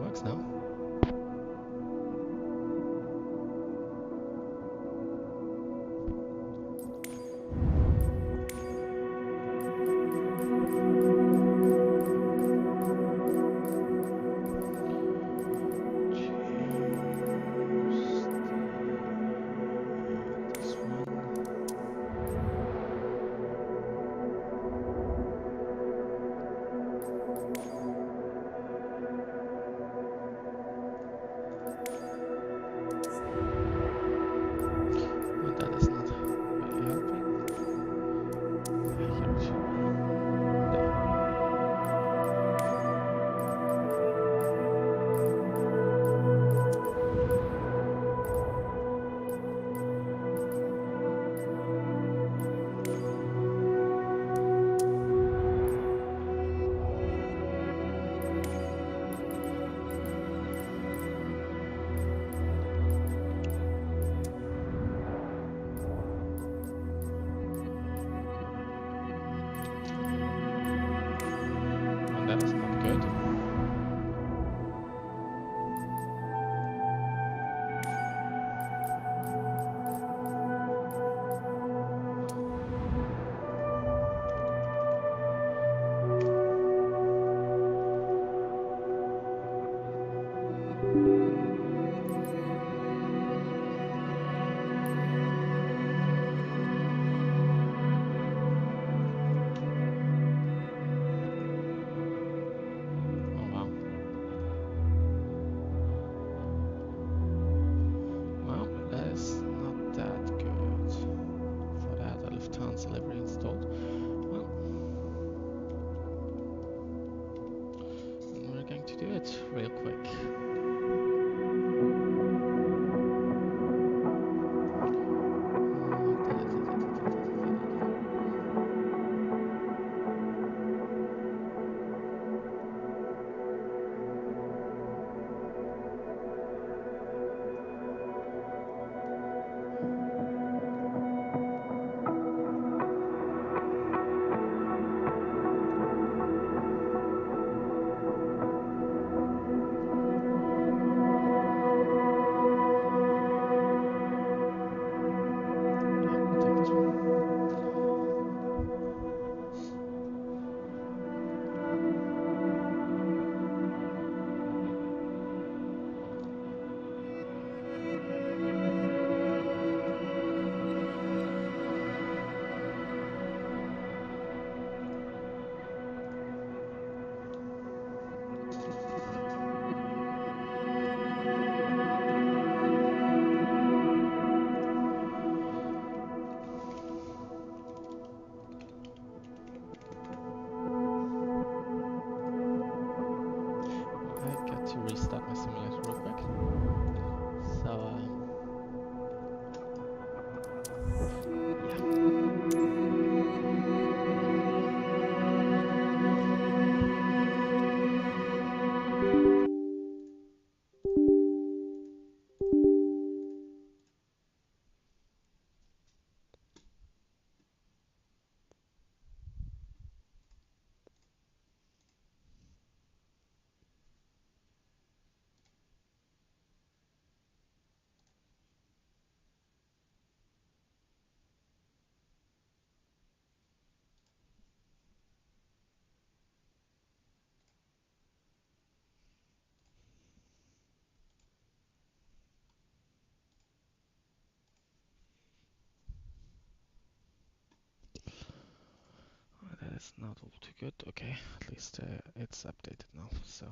works now. This one. Oh, that is not really helping. Here it should be. There. Oh, that is not good. Oh wow. Well, that is not that good for that Lufthansa livery installed. Well, we're going to do it real quick. Yeah, we'll take this one. I got to restart my simulator real quick. So, yeah. Oh, that is not all too good. Okay, at least it's updated now. So.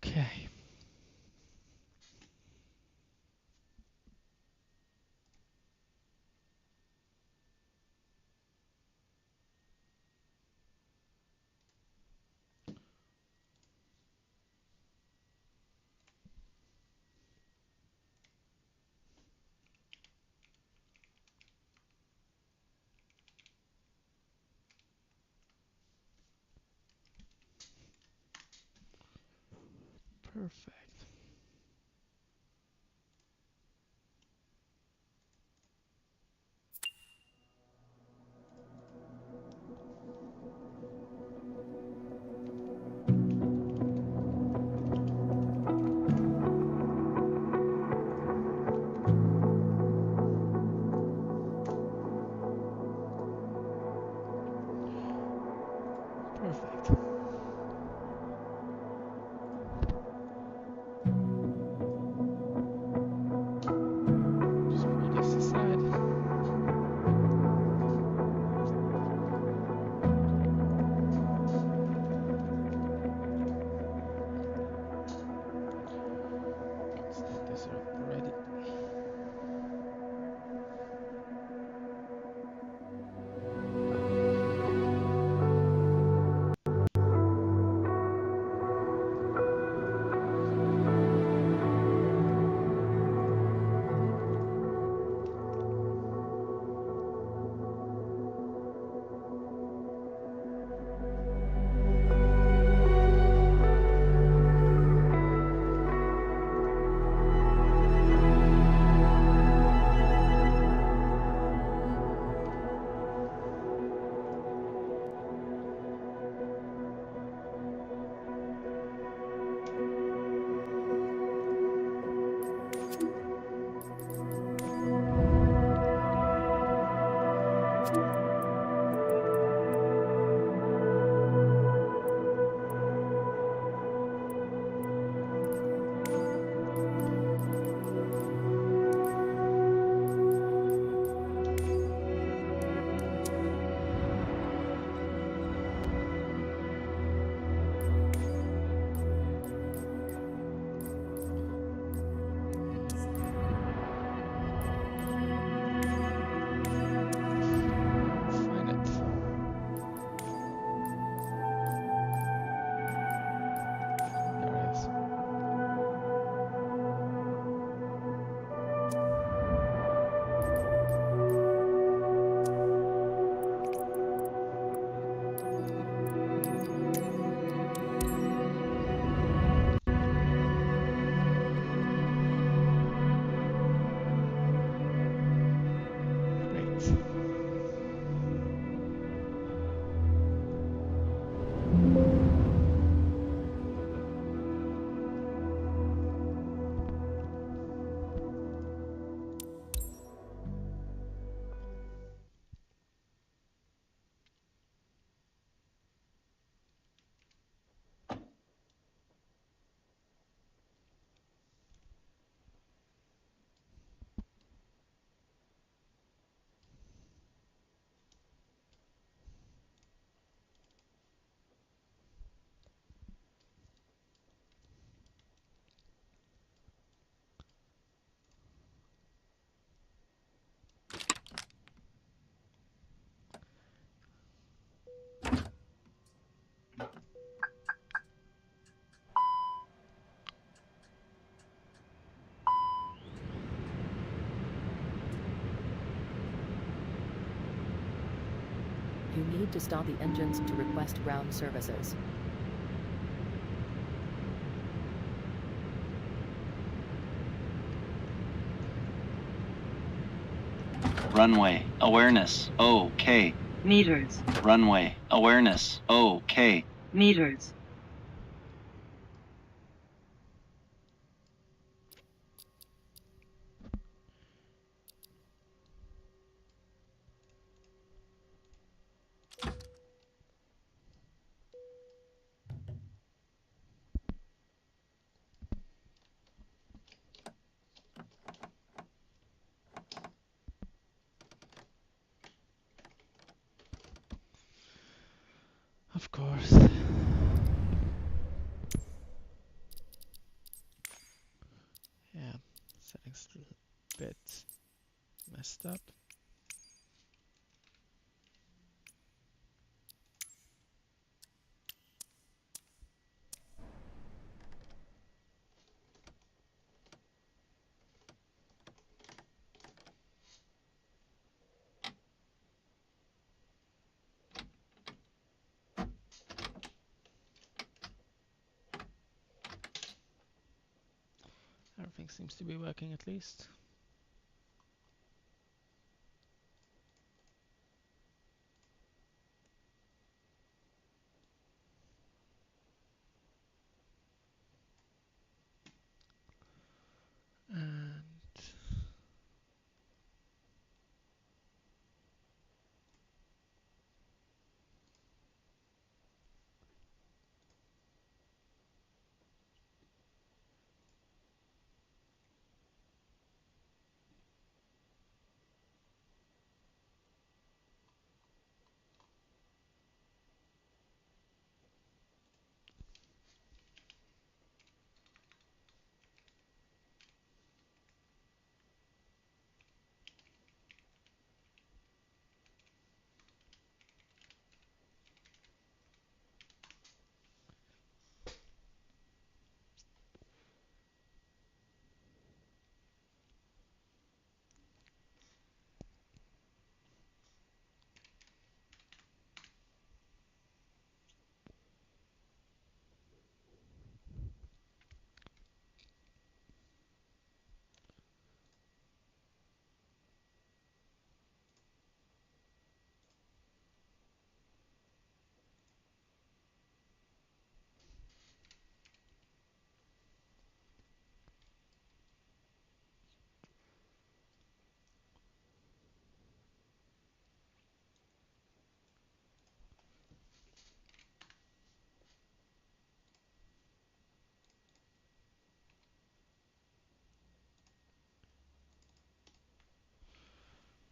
Okay. Perfect. Perfect. Just pull this aside. Start this up ready. Find it. There it is. Great. You need to stop the engines to request ground services. Runway awareness. OK. Meters. Runway awareness. OK. Meters. Of course. Yeah, settings a little bit messed up. Everything seems to be working at least. And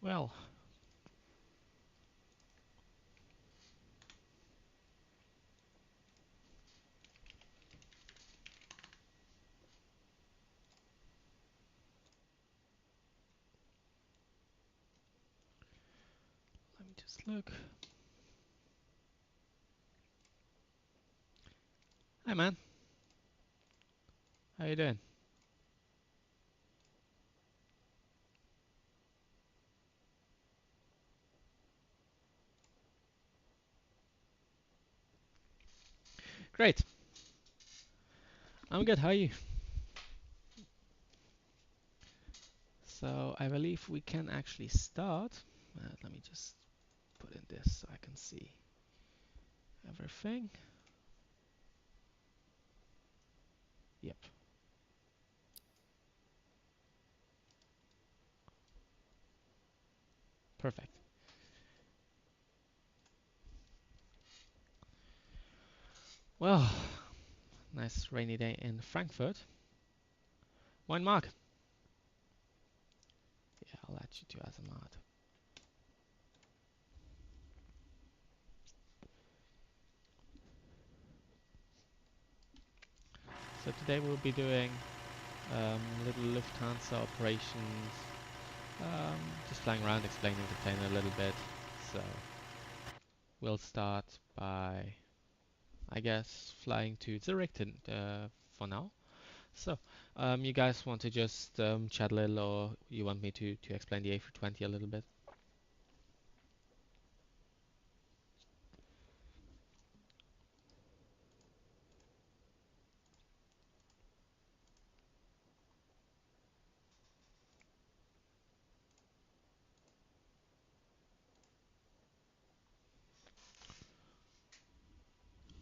well, let me just look. Hi, man. How you doing? Great. I'm good. How are you? So I believe we can actually start. Let me just put in this so I can see everything. Yep. Perfect. Well, nice rainy day in Frankfurt. Moin, Mark. Yeah, I'll add you to as a mod. So today we'll be doing little Lufthansa operations, just flying around explaining the plane a little bit. So we'll start by, I guess, flying to Zurich for now. So you guys want to just chat a little, or you want me to explain the A320 a little bit?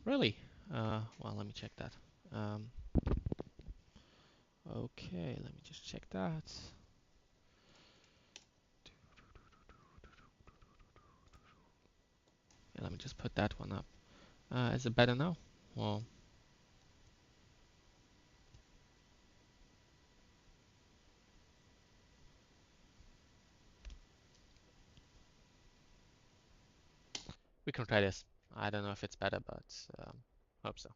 Really? Well, let me check that. Um, okay, let me just check that. Yeah, let me just put that one up. Is it better now? Well, we can try this. I don't know if it's better, but hope so.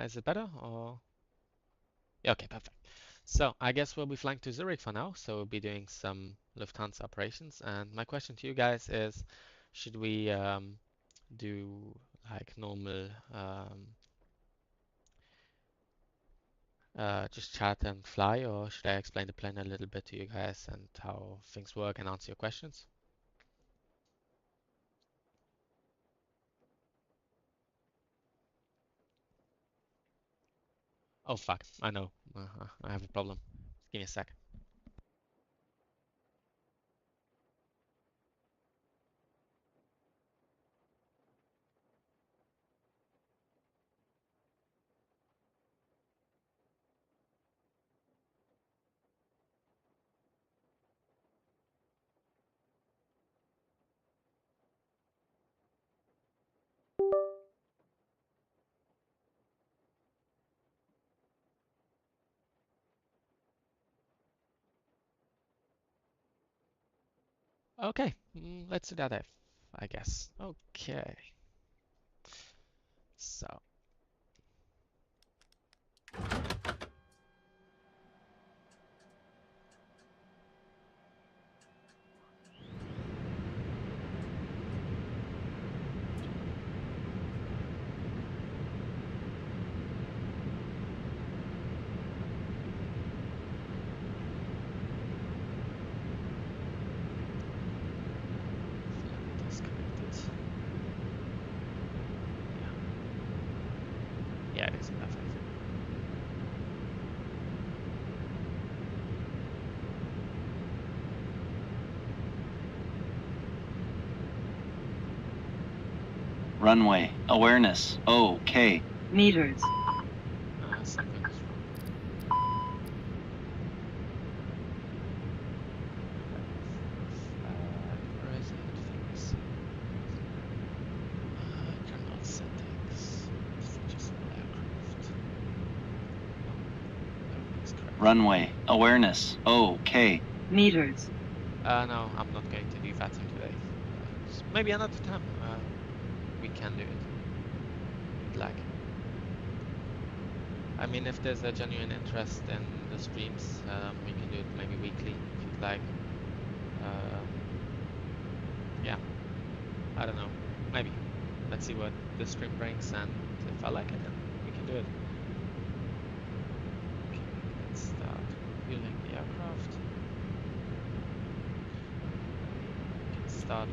Is it better or? Yeah, okay, perfect. So I guess we'll be flying to Zurich for now. So we'll be doing some Lufthansa operations. And my question to you guys is, should we do like normal just chat and fly, or should I explain the plan a little bit to you guys and how things work and answer your questions? Oh fuck, I know. I have a problem. Give me a sec. Okay, let's do that if, I guess. Okay. So, disconnected. Yeah. Yeah, it is perfect. Runway. Awareness. OK. Meters. Something was wrong. Where is it? Things. Terminal settings. Just aircraft. Everything's correct. Runway. Awareness. OK. Meters. No, I'm not going to do that today. Maybe another time. We can do it. If you'd like. I mean, if there's a genuine interest in the streams, we can do it maybe weekly if you'd like. Yeah, I don't know. Maybe. Let's see what the stream brings, and if I like it, then we can do it. Okay, let's start refueling the aircraft. We can start.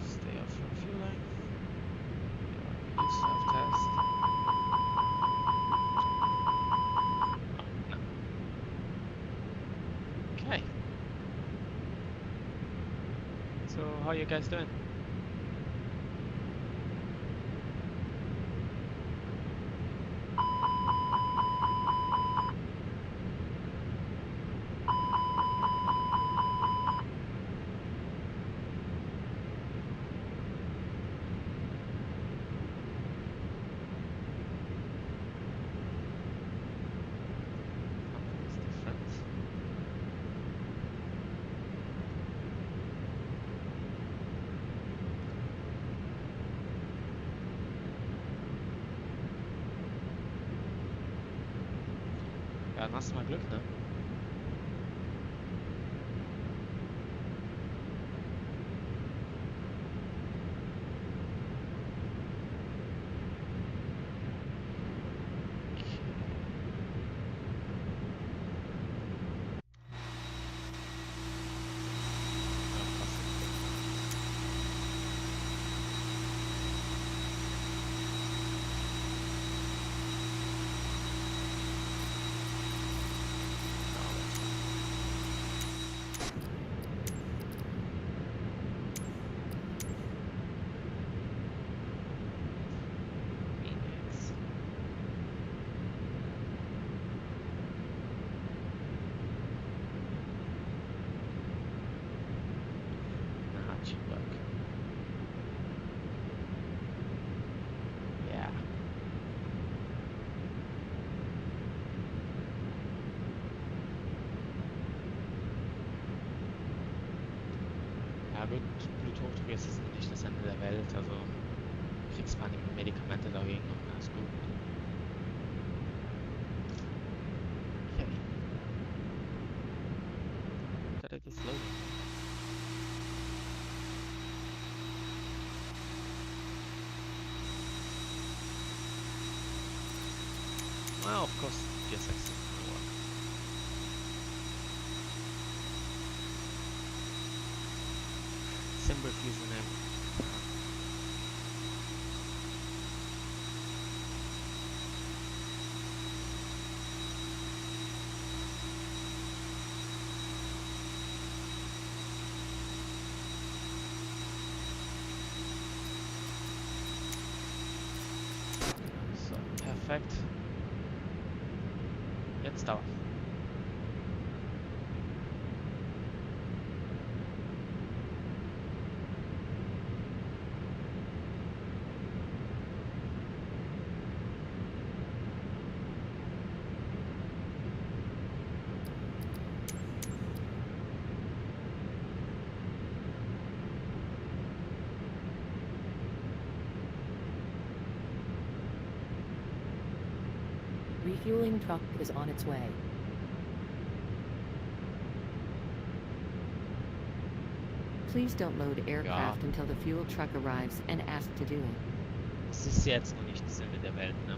Stay off refueling. Use self-test. Oh, no. Okay. So, how are you guys doing? Something's different. Ja, dann hast du mal Glück, ne? Phoenix. Hatchback. Ja. Ja gut, Bluthochdruck ist jetzt nicht das Ende der Welt, also du kriegst ein paar Medikamente dagegen und dann ist gut. Okay. That it is loading. Oh, of course, GSX system will work. Sim refusing them. So, perfect. Jetzt aber. Refueling truck is on its way. Please don't load aircraft until the fuel truck arrives and ask to do it. Das ist jetzt noch nicht das Ende der Welt, ne?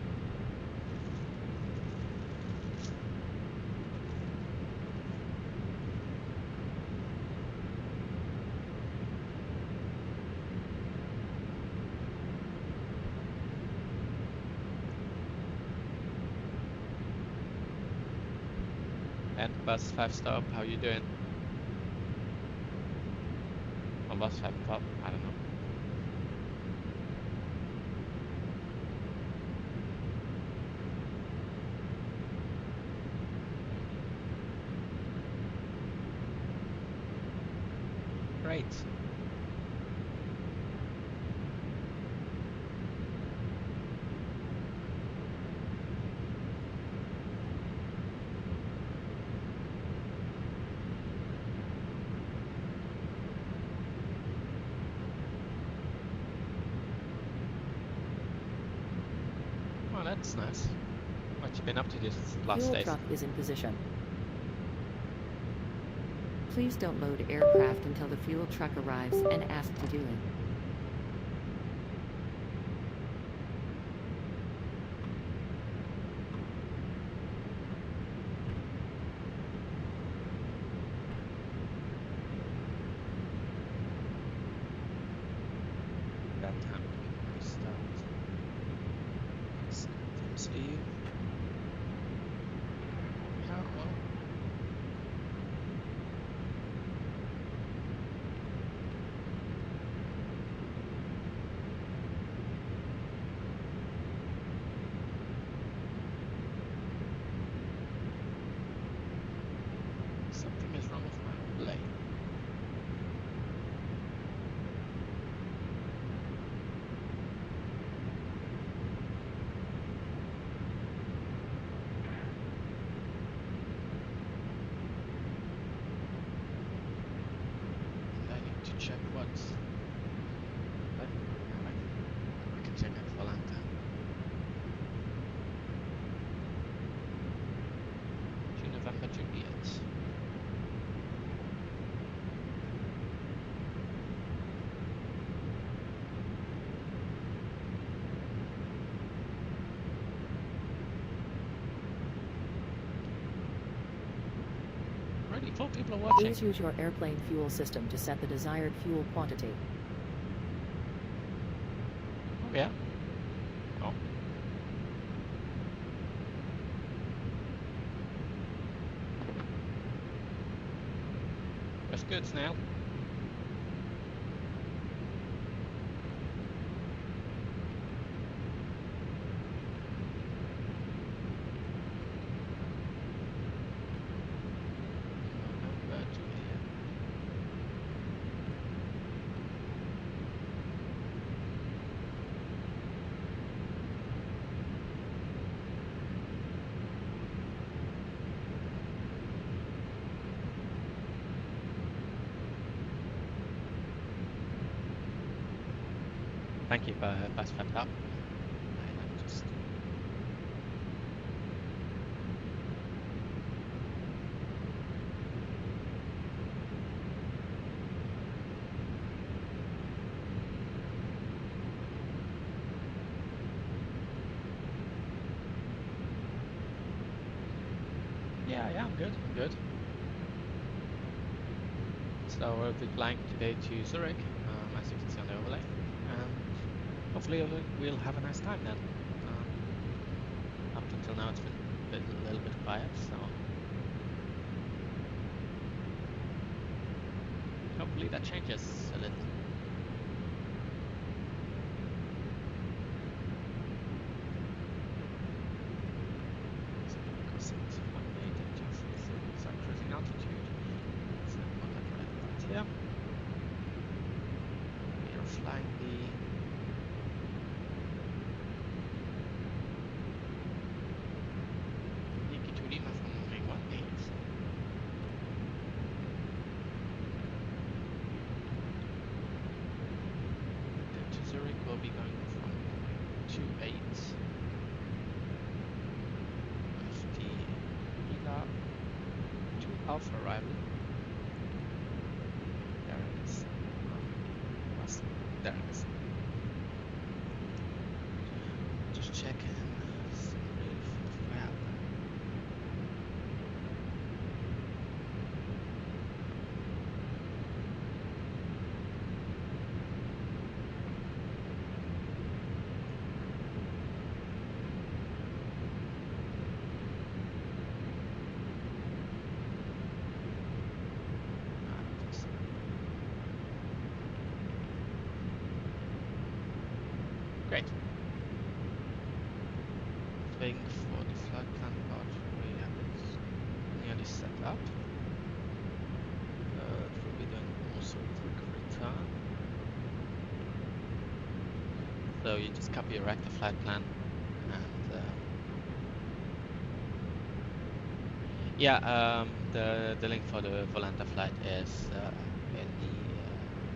And bus 5 stop, how you doing? Or bus 5 top, I don't know. Great. Well, that's nice. What you been up to this last Fuel days? truck is in position. Please don't load aircraft until the fuel truck arrives and ask to do it. That time we start. Seems you. How well? Something is wrong with my relay. And I need to check what's. I can check at Volanta. Junavacha Juliet. Already 4 people are watching. Please use your airplane fuel system to set the desired fuel quantity. Oh yeah. Oh. That's good, Snail. November, Juliet. Thank you for bus 5 up. Just Yeah, I'm good. I'm good. So we'll be flying today to Zurich, as you can see on the overlay, and hopefully we'll have a nice time then. Up until now it's been a little bit quiet, so hopefully that changes a little. So because it's 18.230 is our cruising altitude. So put that right here. We are flying the to Lima from runway 18. Then to Zurich we'll be going from runway 28 with the Hila 2 Alpha arrival. There it is. There it is. Just checking some really fab. Great. Waiting for the flight plan part. We have it nearly set up. We'll be doing also a quick return. So you just copy and write the flight plan, and the link for the Volanta flight is in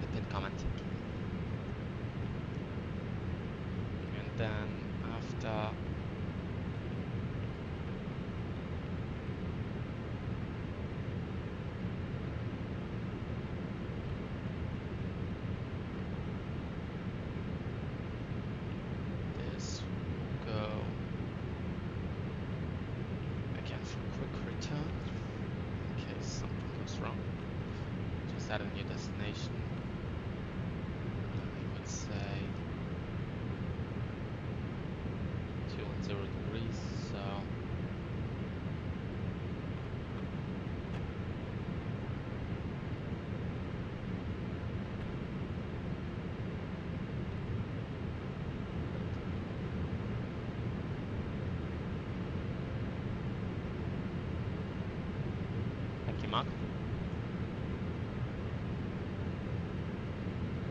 the pinned comment. And then after this, we'll go again for a quick return in case something goes wrong. Just add a new destination. I would say 210 degrees, so thank you, Mark.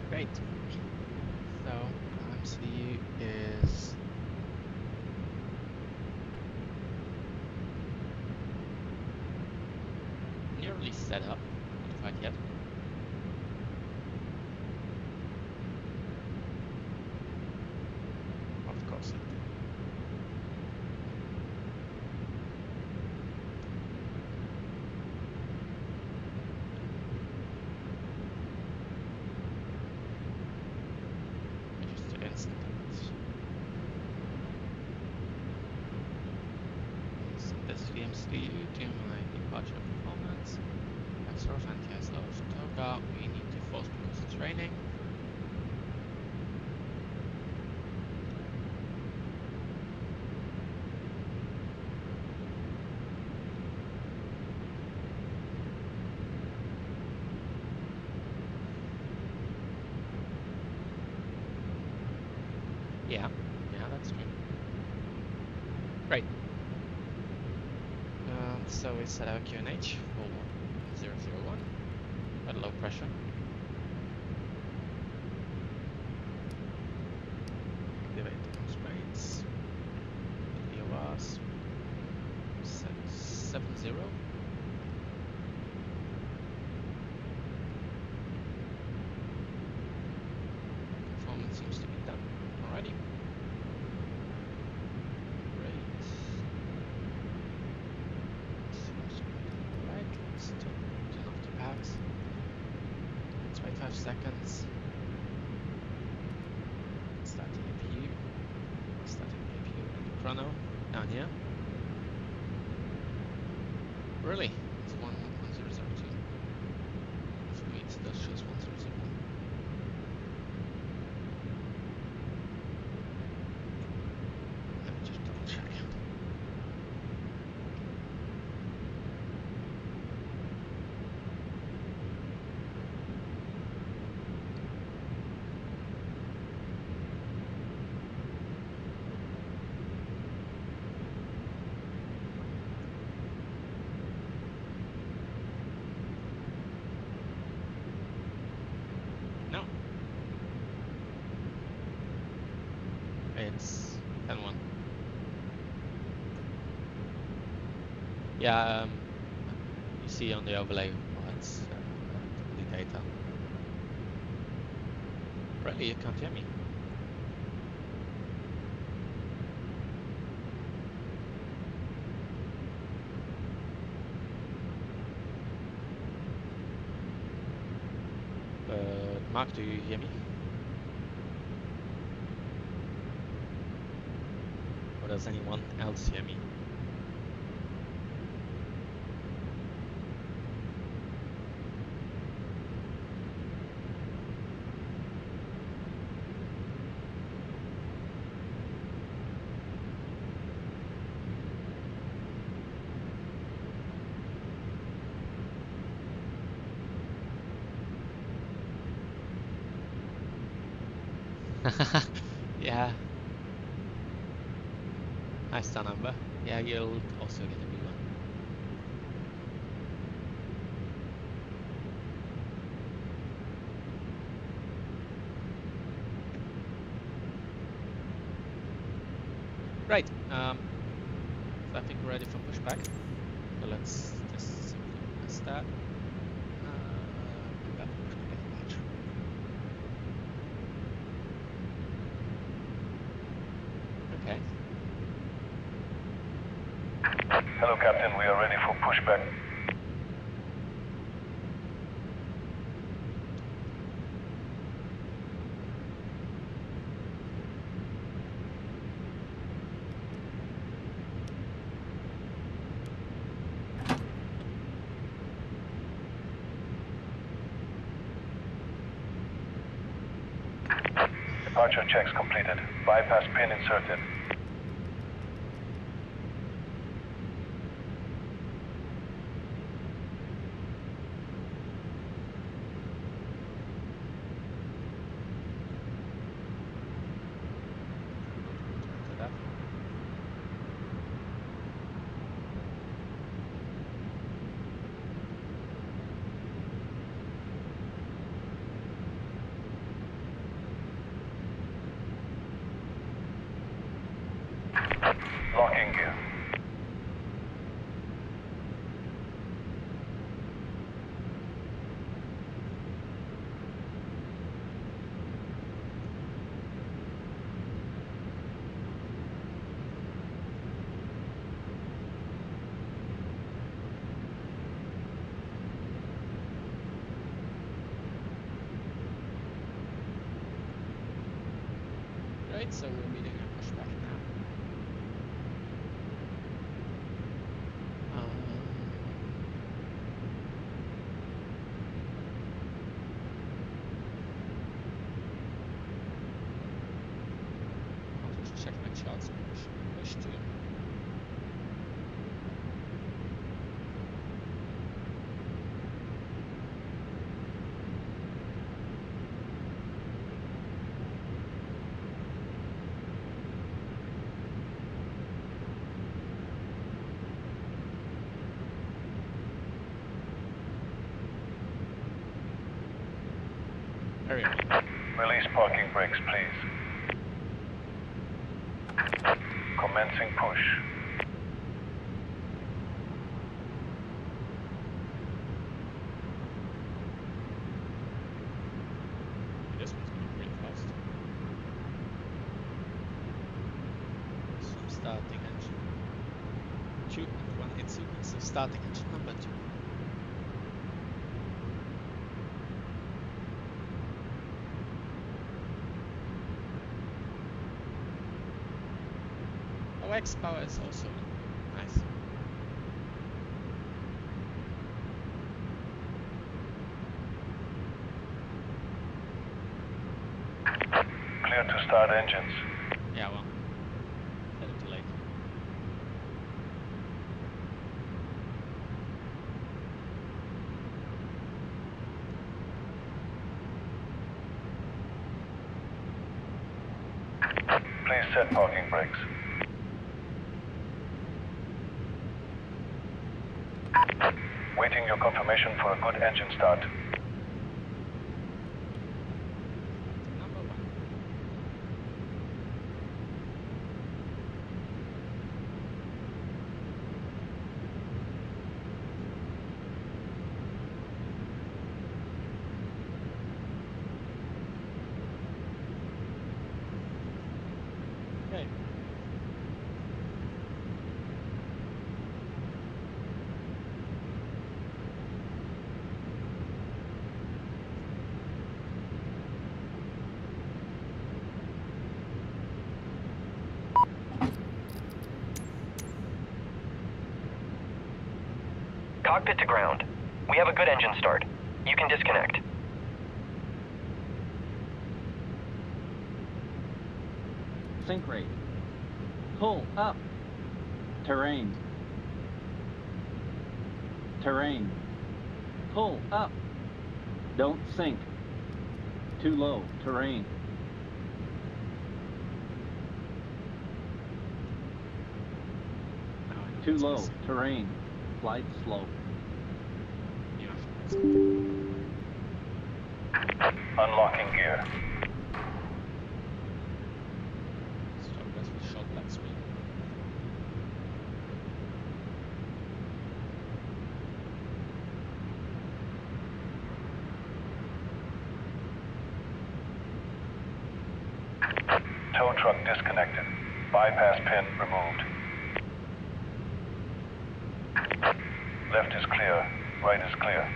Great. So IMC is nearly set up, not quite yet. Of course not. Just an instant. Set this VMC to my departure performance. Surf anti-ice of Toga. We need to force because it's raining. Yeah, that's true. Great. So we set our QNH for 001 at low pressure. Activate the constraints. VORs. Set 70. Performance seems to be done already. Great. Seems to be done right. Let's turn off the packs. 25 seconds. Starting APU. Starting APU and chrono down here. Really? It's 1002. For me, it still shows 1001. Let me just double check. No. It's 10-1. Yeah, you see on the overlay what's the data. Really, you can't hear me? Mark, do you hear me? Or does anyone else hear me? Yeah, nice star number. Yeah, you'll also get a new one. Right, so I think we're ready for pushback. So let's just simply press that. Got the pushback badge. Okay. Hello, Captain. We are ready for pushback. Departure checks completed. Bypass pin inserted. Enter that. Locking gear. Right, so we'll be doing a pushback now. I'll just check my charts push to. Very well. Release parking brakes, please. Commencing push. This one's going pretty fast. Assume starting engine 2 and 1 in sequence, so starting engine number 2. Oh, X power is also nice. clear to start engines. Yeah, well, a little late. Please set parking brakes. Waiting your confirmation for a good engine start. Number one. Okay. Cockpit to ground. We have a good engine start. You can disconnect. Sink rate. Pull up. Terrain. Terrain. Pull up. Don't sink. Too low. Terrain. No, Too it's low. missing. Terrain. Slide slope. Yeah. Unlocking gear. Stop this with short black screen. Tow truck disconnected. Bypass pin removed. Left is clear. Right is clear.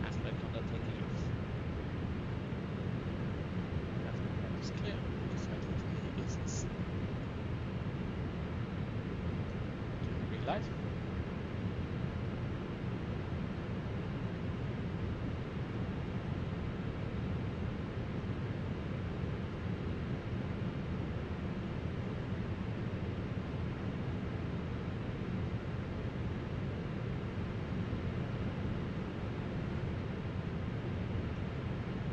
Aspect on that taking off. That is clear. Just waiting for the business. Green light.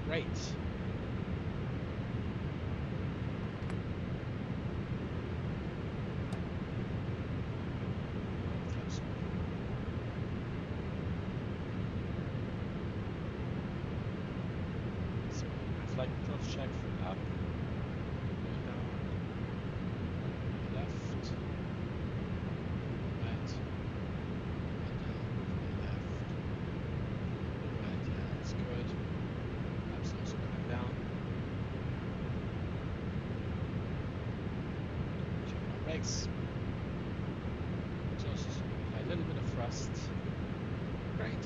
Great. Close. So, flight control check from up, down, left, right, down, left, right, yeah, that's good. That's also coming down. Check my brakes. Just apply a little bit of thrust. Great.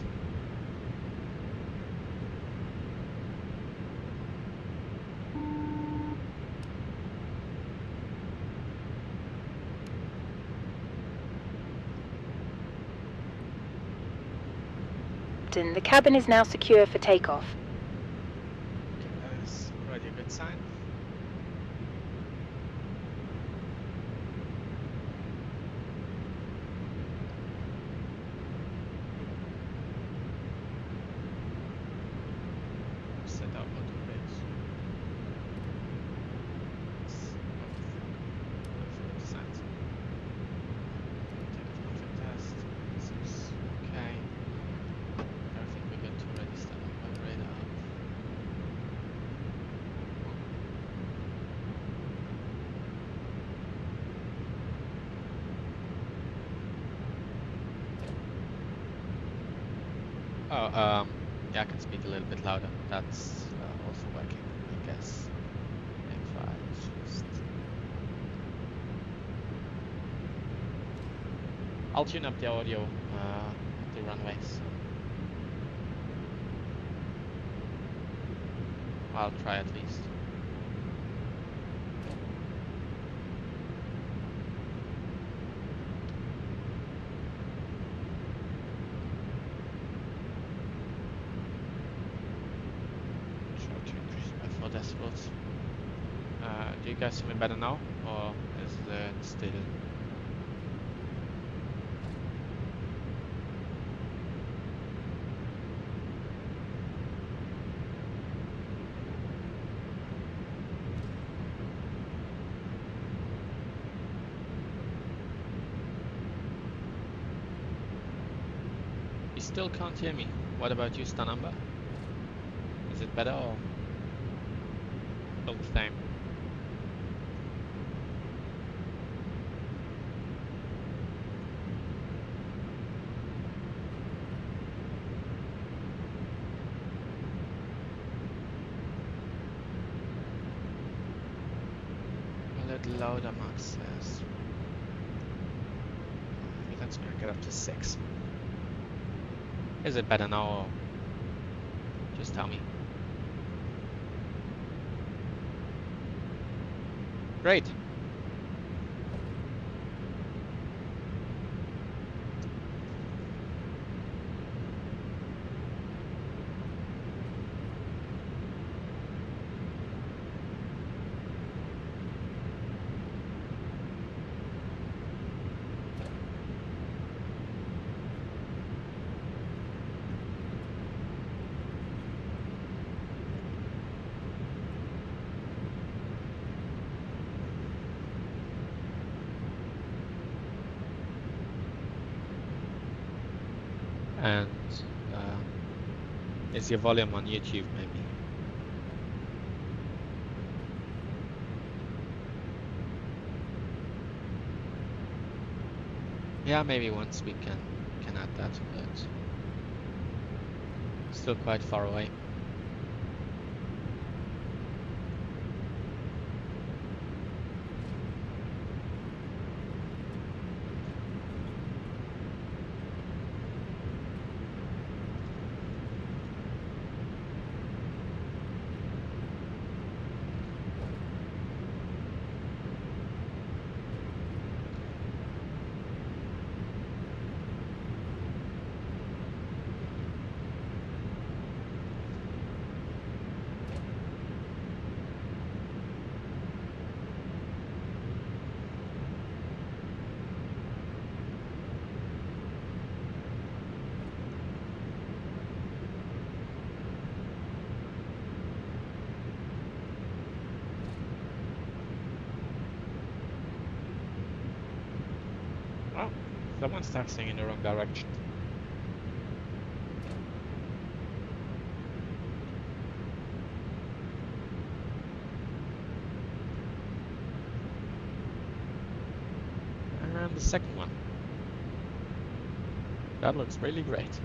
The cabin is now secure for takeoff. Okay, that is already a good sign. Set up auto brakes. It's 40%. Take a traffic test. Seems okay. I think we're good to already start on one radar. Oh, yeah, I can speak a little bit louder. That's also working, I guess. If I just... I'll tune up the audio at the runway, so... I'll try at least. guys hear me better now, or is it still? You still can't hear me. What about you, Stanamba? Is it better or still the same? A little louder, Max says. Maybe let's crank it up to 6. Is it better now, or just tell me? Great. And is your volume on YouTube maybe? Yeah, maybe once we can add that, but still quite far away. Oh, someone's taxiing in the wrong direction. And the second one. That looks really great.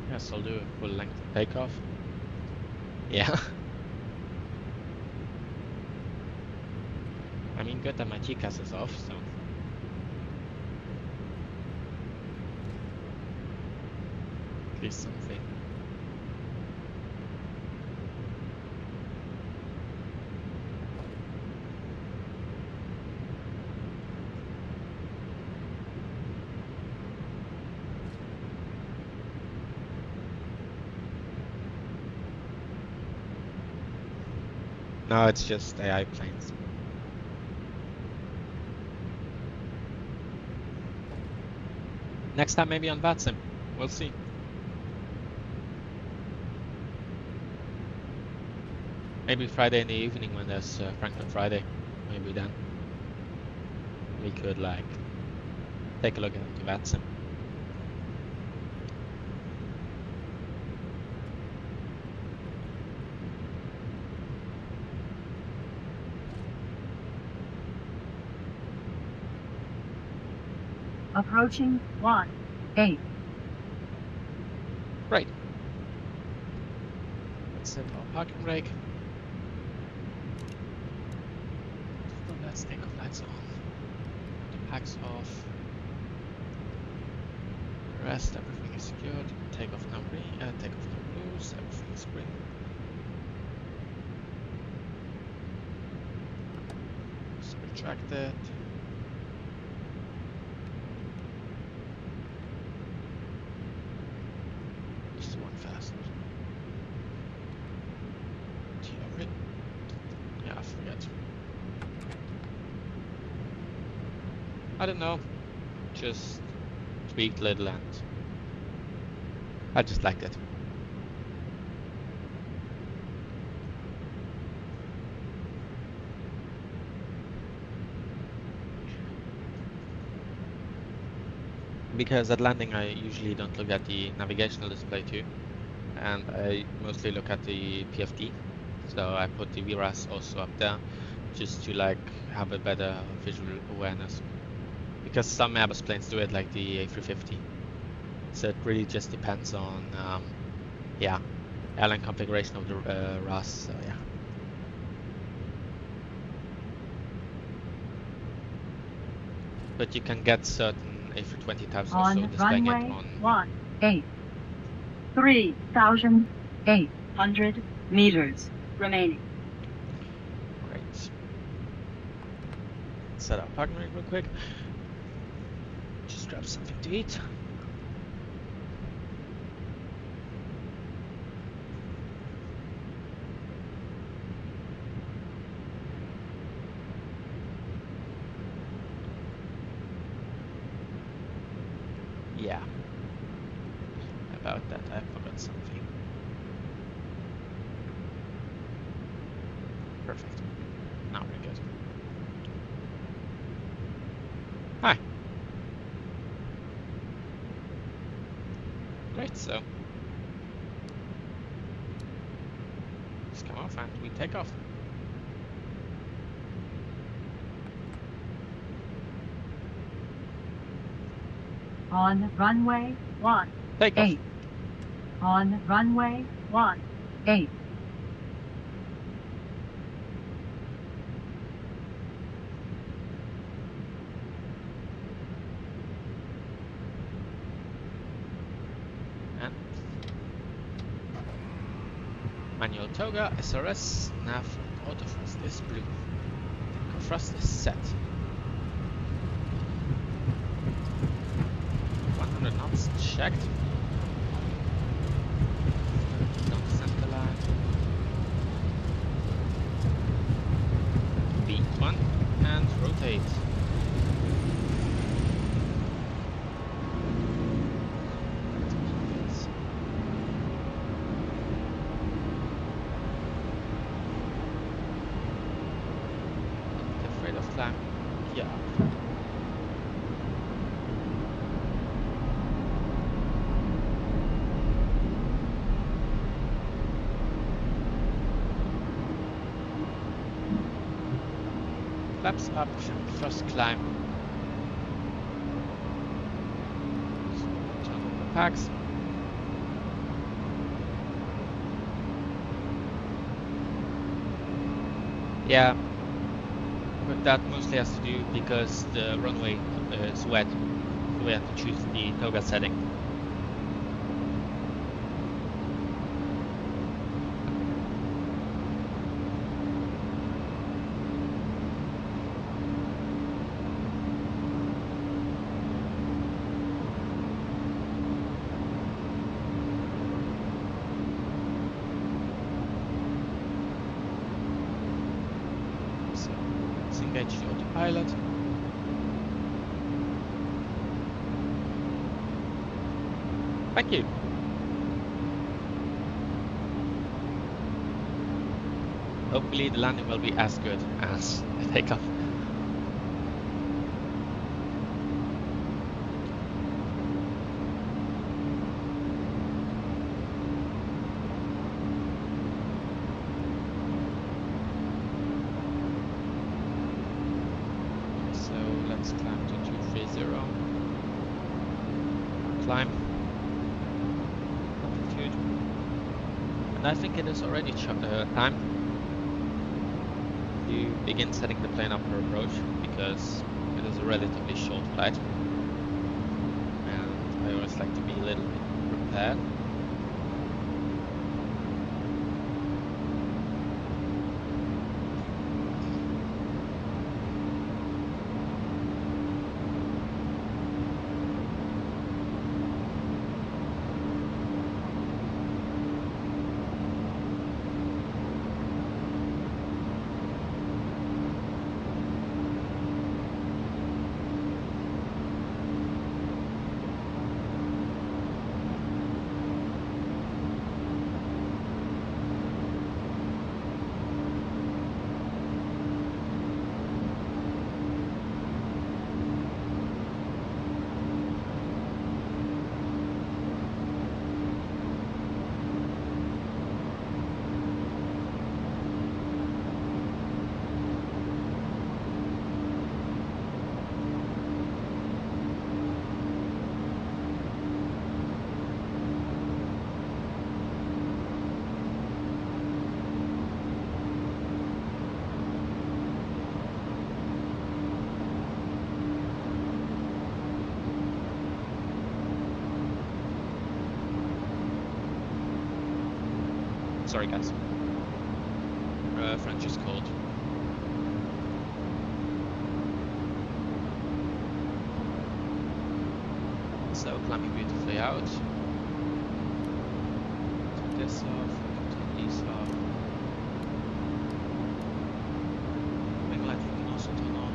Yes, I'll do a full length takeoff. Yeah. I mean, good that my TCAS is off, so. At least something. No, it's just AI planes. Next time maybe on VATSIM. We'll see. Maybe Friday in the evening when there's Frankfurt Friday. Maybe then we could like take a look at the VATSIM. Approaching 1-8. Right. set our parking brake. So let's take off lights on. The packs off. The rest, everything is secured. Take off no green, take off no blues, everything is green. So retract it. Just one fastened. Theory. Yeah, I forget. I don't know. Just tweaked a little and I just liked it. Because at landing I usually don't look at the navigational display too, and I mostly look at the PFD, so I put the VRAS also up there just to like have a better visual awareness, because some Airbus planes do it, like the A350, so it really just depends on yeah, airline configuration of the RAS, so yeah. But you can get certain A320 types also displaying it on 18, 3,800 meters remaining. Great. Set up parking brake real quick. Just grab something to eat. Yeah. About that, I forgot something. Perfect. Now we're good. Hi. Great, so just come off and we take off. On runway Take off. 18. On runway 18. And manual toga, SRS, nav, autothrust is blue. Thrust is set. 100 knots checked. Don't center line. B1 and rotate. Afraid of climb? Yeah. Flaps up, first climb. Turn on the packs. Yeah, but that mostly has to do because the runway is wet, so we have to choose the toga setting. Engage the autopilot. Thank you. Hopefully the landing will be as good as the takeoff. Let's climb to 230. Climb. Altitude. And I think it is already time to begin setting the plane up for approach, because it is a relatively short flight. And I always like to be a little bit prepared. Sorry guys. French is cold. So climbing beautifully out. Take this off, take these off. Wing light we can also turn off.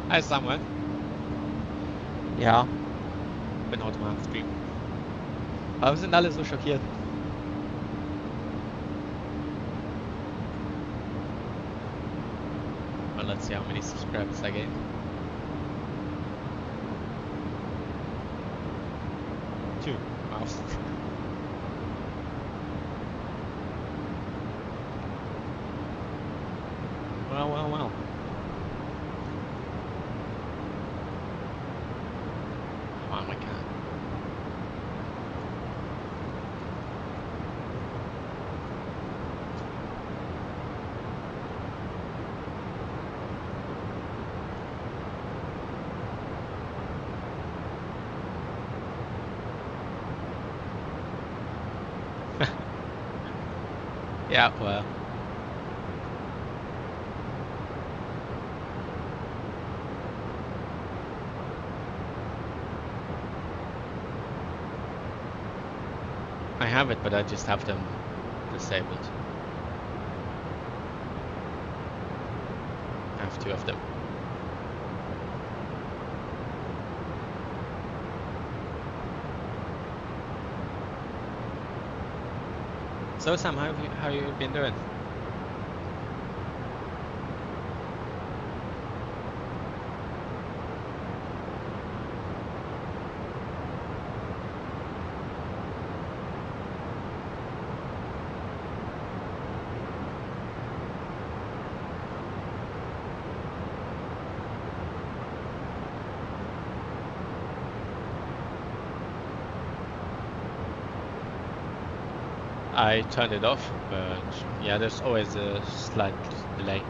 Hi Samuel. Ja, bin heute mal am Stream. Warum sind alle so schockiert? Well, let's see how many subscribers I gain. Two. Wow. Well. Oh my god. Yeah, well. I have it, but I just have them disabled. I have two of them. So Sam, how you been doing? I turned it off, but yeah, there's always a slight delay.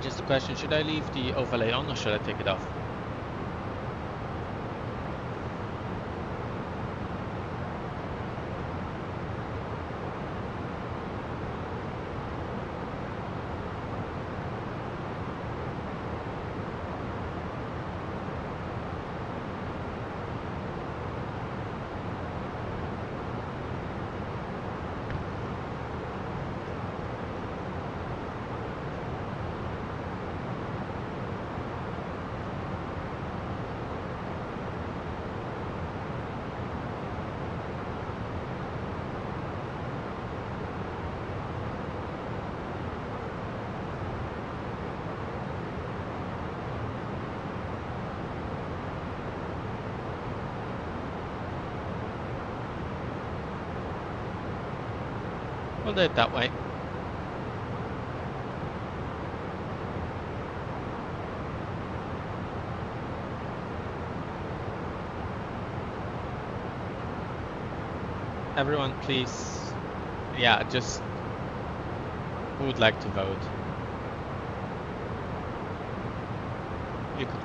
Just a question, should I leave the overlay on or should I take it off? We'll do it that way. Everyone, please, yeah, just who would like to vote? You could.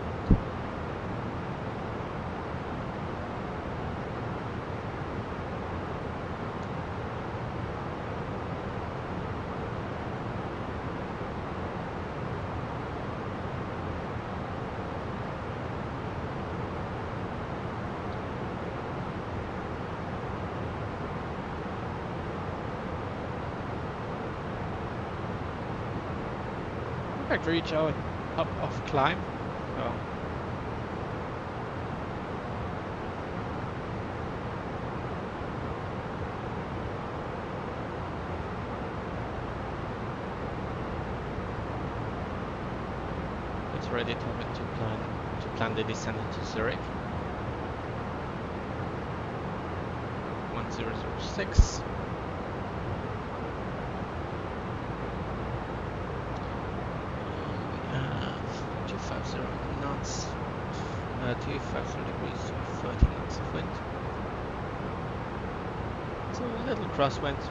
I could reach out up of climb. So. It's ready to plan the descent into Zurich. 1006. We have 250 knots, 250 degrees, 30 knots of wind. So a little crosswind,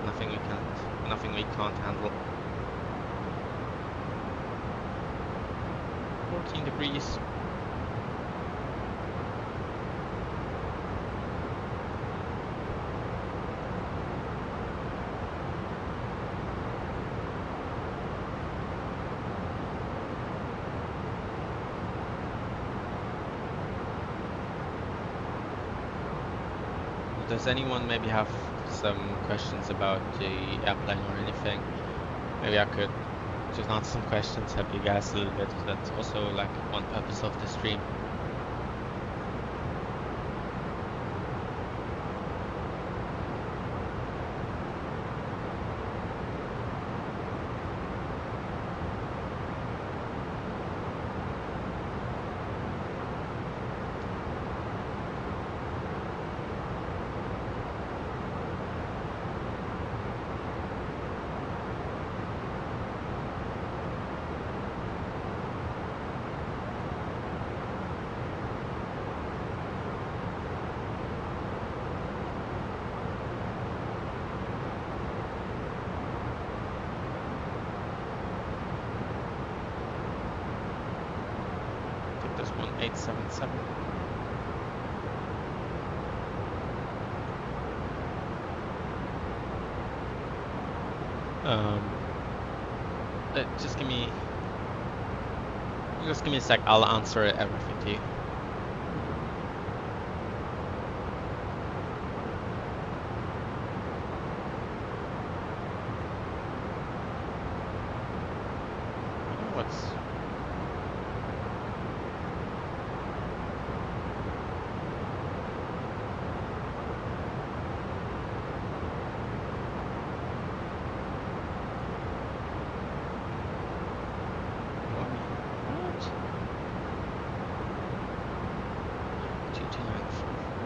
nothing we can't handle. 14 degrees. Does anyone maybe have some questions about the airplane or anything? Maybe I could just answer some questions, help you guys a little bit. That's also like one purpose of the stream. There's 1877. Just give me a sec. I'll answer everything to you. What's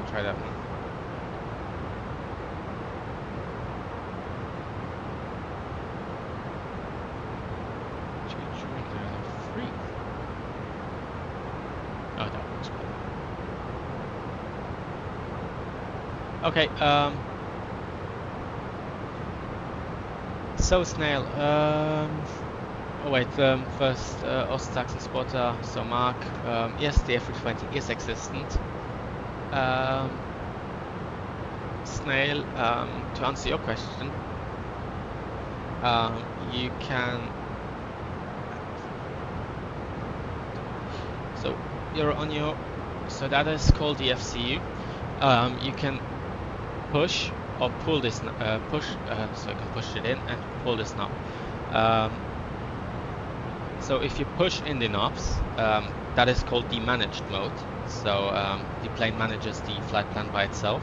try that one. Free. Oh, that one's good. Okay. So Snail. Oh wait. First, Ostsaxon spotter. So Mark. Yes, the A320 is existent. Snail, to answer your question, you can. So you're on your. So that is called the FCU. You can push or pull this. So you can push it in and pull this knob. So if you push in the knobs, that is called the managed mode. So the plane manages the flight plan by itself,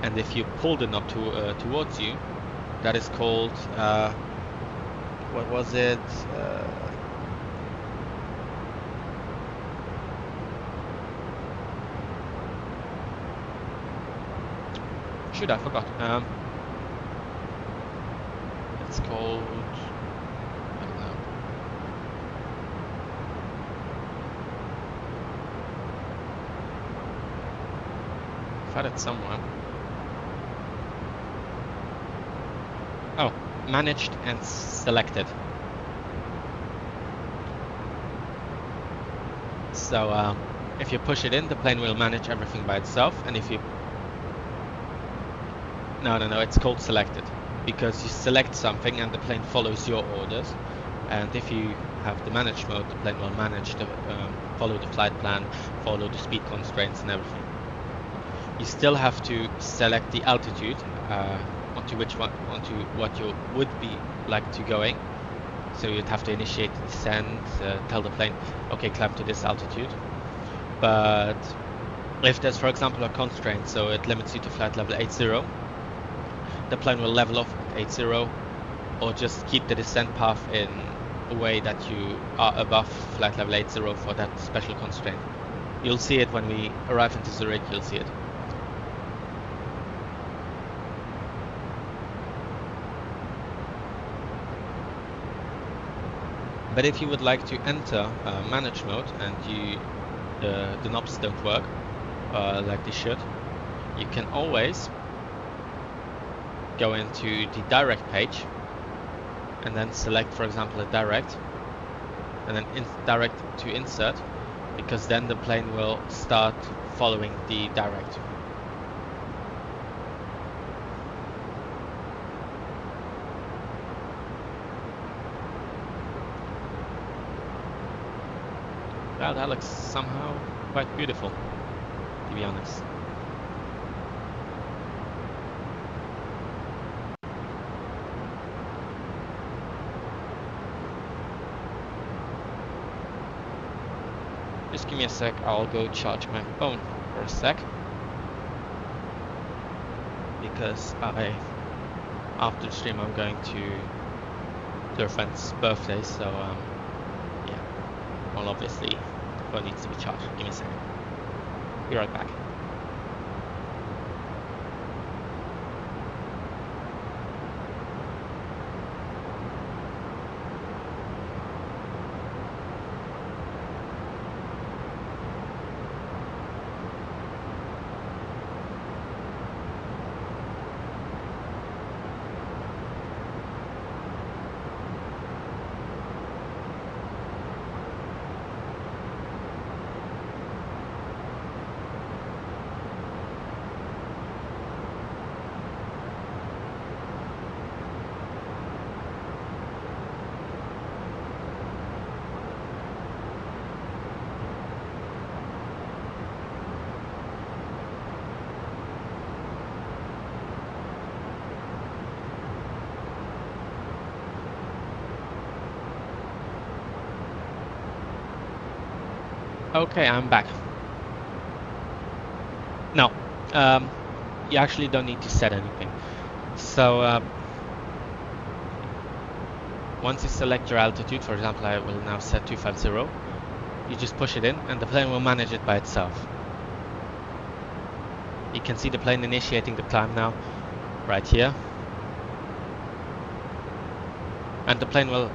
and if you pull the knob towards you, that is called what was it? Shoot, I forgot. it's called, I don't know. I've had it somewhere. Oh, managed and selected. So if you push it in, the plane will manage everything by itself, and if you... No, it's called selected, because you select something and the plane follows your orders, and if you have the manage mode, the plane will manage the follow the flight plan, follow the speed constraints and everything. You still have to select the altitude onto what you would be like to going. So you'd have to initiate the descent, tell the plane, okay, climb to this altitude. But if there's, for example, a constraint, so it limits you to flight level 80, the plane will level off at 80, or just keep the descent path in a way that you are above flight level 80 for that special constraint. You'll see it when we arrive into Zurich, you'll see it. But if you would like to enter manage mode and the knobs don't work like they should, you can always go into the direct page and then select, for example, a direct, and then direct to insert, because then the plane will start following the direct. Well, that looks somehow quite beautiful, to be honest. Just give me a sec, I'll go charge my phone for a sec. Because after the stream I'm going to a friend's birthday, so yeah. Well, obviously, the phone needs to be charged. Give me a second. Be right back. Okay, I'm back. No, you actually don't need to set anything. So once you select your altitude, for example, I will now set 250, you just push it in and the plane will manage it by itself. You can see the plane initiating the climb now, right here. And the plane will,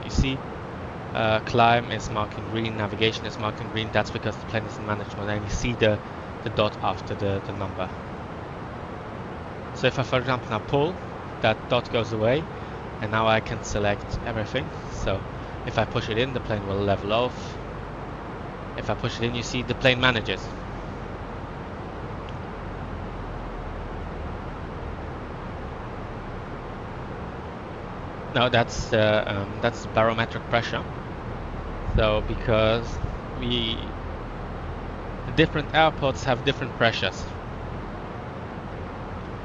you see, climb is marking green, navigation is marking green. That's because the plane is in managed mode, and you see the dot after the number. So if I, for example, now pull, that dot goes away, and now I can select everything. So if I push it in, the plane will level off. If I push it in, you see the plane manages. No, that's barometric pressure. So because the different airports have different pressures.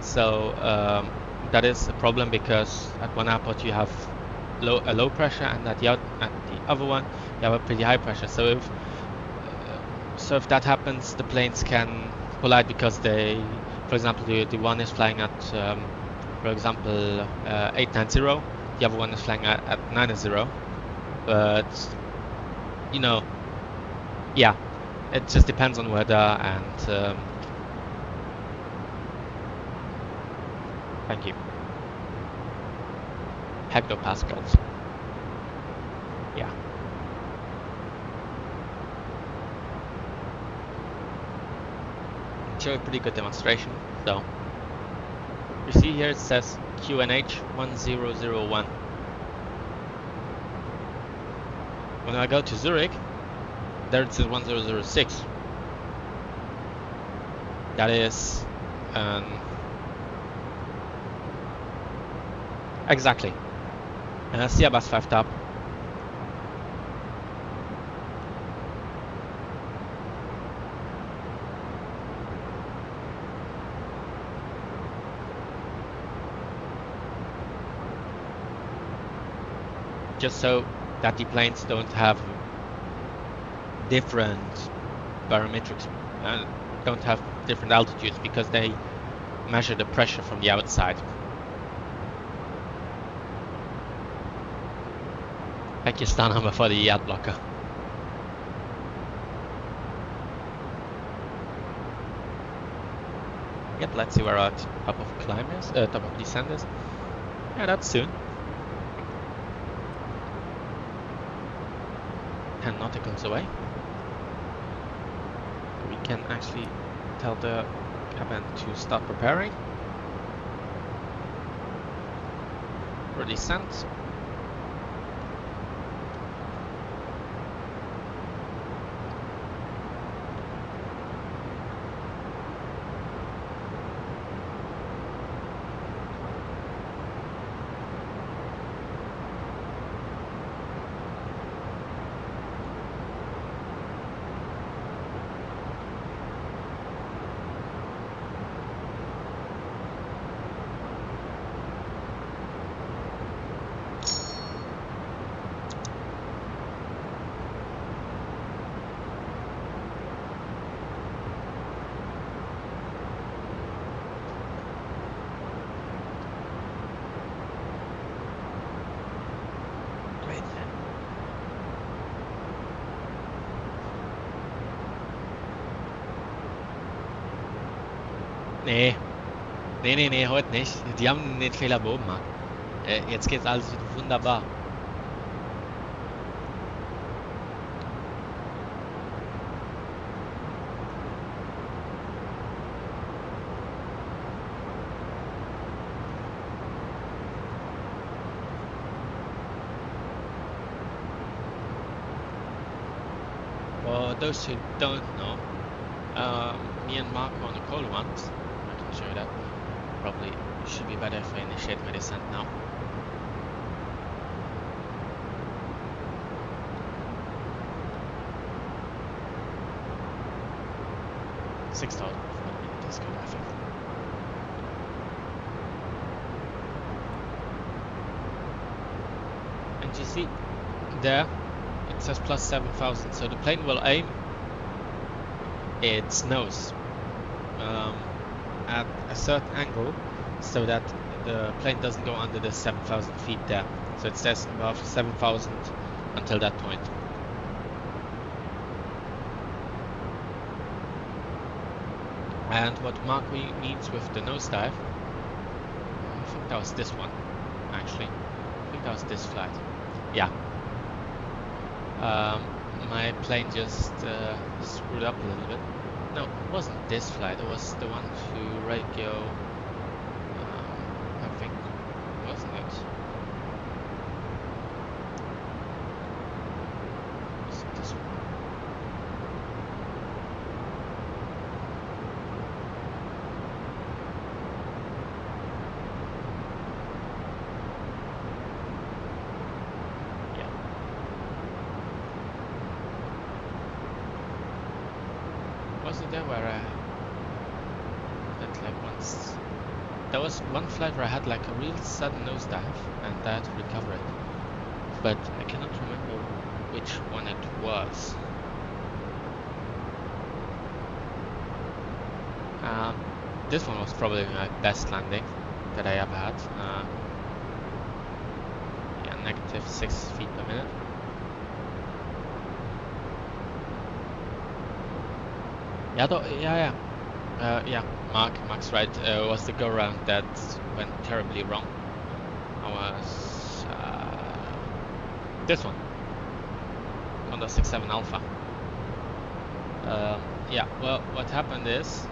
So that is a problem, because at one airport you have a low pressure, and at the other one you have a pretty high pressure. So if that happens, the planes can collide, because they, for example, the one is flying at for example 890, the other one is flying at 90, but you know, yeah, it just depends on weather. And thank you. hectopascals. Yeah. Show a pretty good demonstration. So you see here it says QNH 1001. When I go to Zurich, there it says 1006. That is exactly. And that's the Airbus 5 top. Just so that the planes don't have different barometrics and don't have different altitudes, because they measure the pressure from the outside. Check your star number for the ad blocker. Yep, let's see where our top of climb is, top of descent is. Yeah, that's soon. 10 nauticals away. We can actually tell the cabin to start preparing for descent. Nee, heute nicht. Die haben den Fehler behoben, Marc. Jetzt geht's alles wunderbar. For those who don't know, me and Mark were on the call once. I can show you that. Probably should be better if I initiate my descent now. $6,000 that's good, I think. And you see there it says plus 7,000, so the plane will aim its nose at a certain angle so that the plane doesn't go under the 7,000 feet there. So it says above 7,000 until that point. And what Mark means with the nosedive, I think that was this one, actually. I think that was this flight. Yeah. My plane just screwed up a little bit. No, it wasn't this flight, it was the one to Reykjavik, I think, wasn't it? Was it this one? Yeah. Was it there where I had like once? There was one flight where I had like a real sudden nosedive and I had to recover it, but I cannot remember which one it was. This one was probably my best landing that I ever had. Yeah, negative 6 feet per minute. Yeah, Mark's right. It was the go-round that went terribly wrong. I This one. Honda 67 Alpha. Yeah, well, what happened is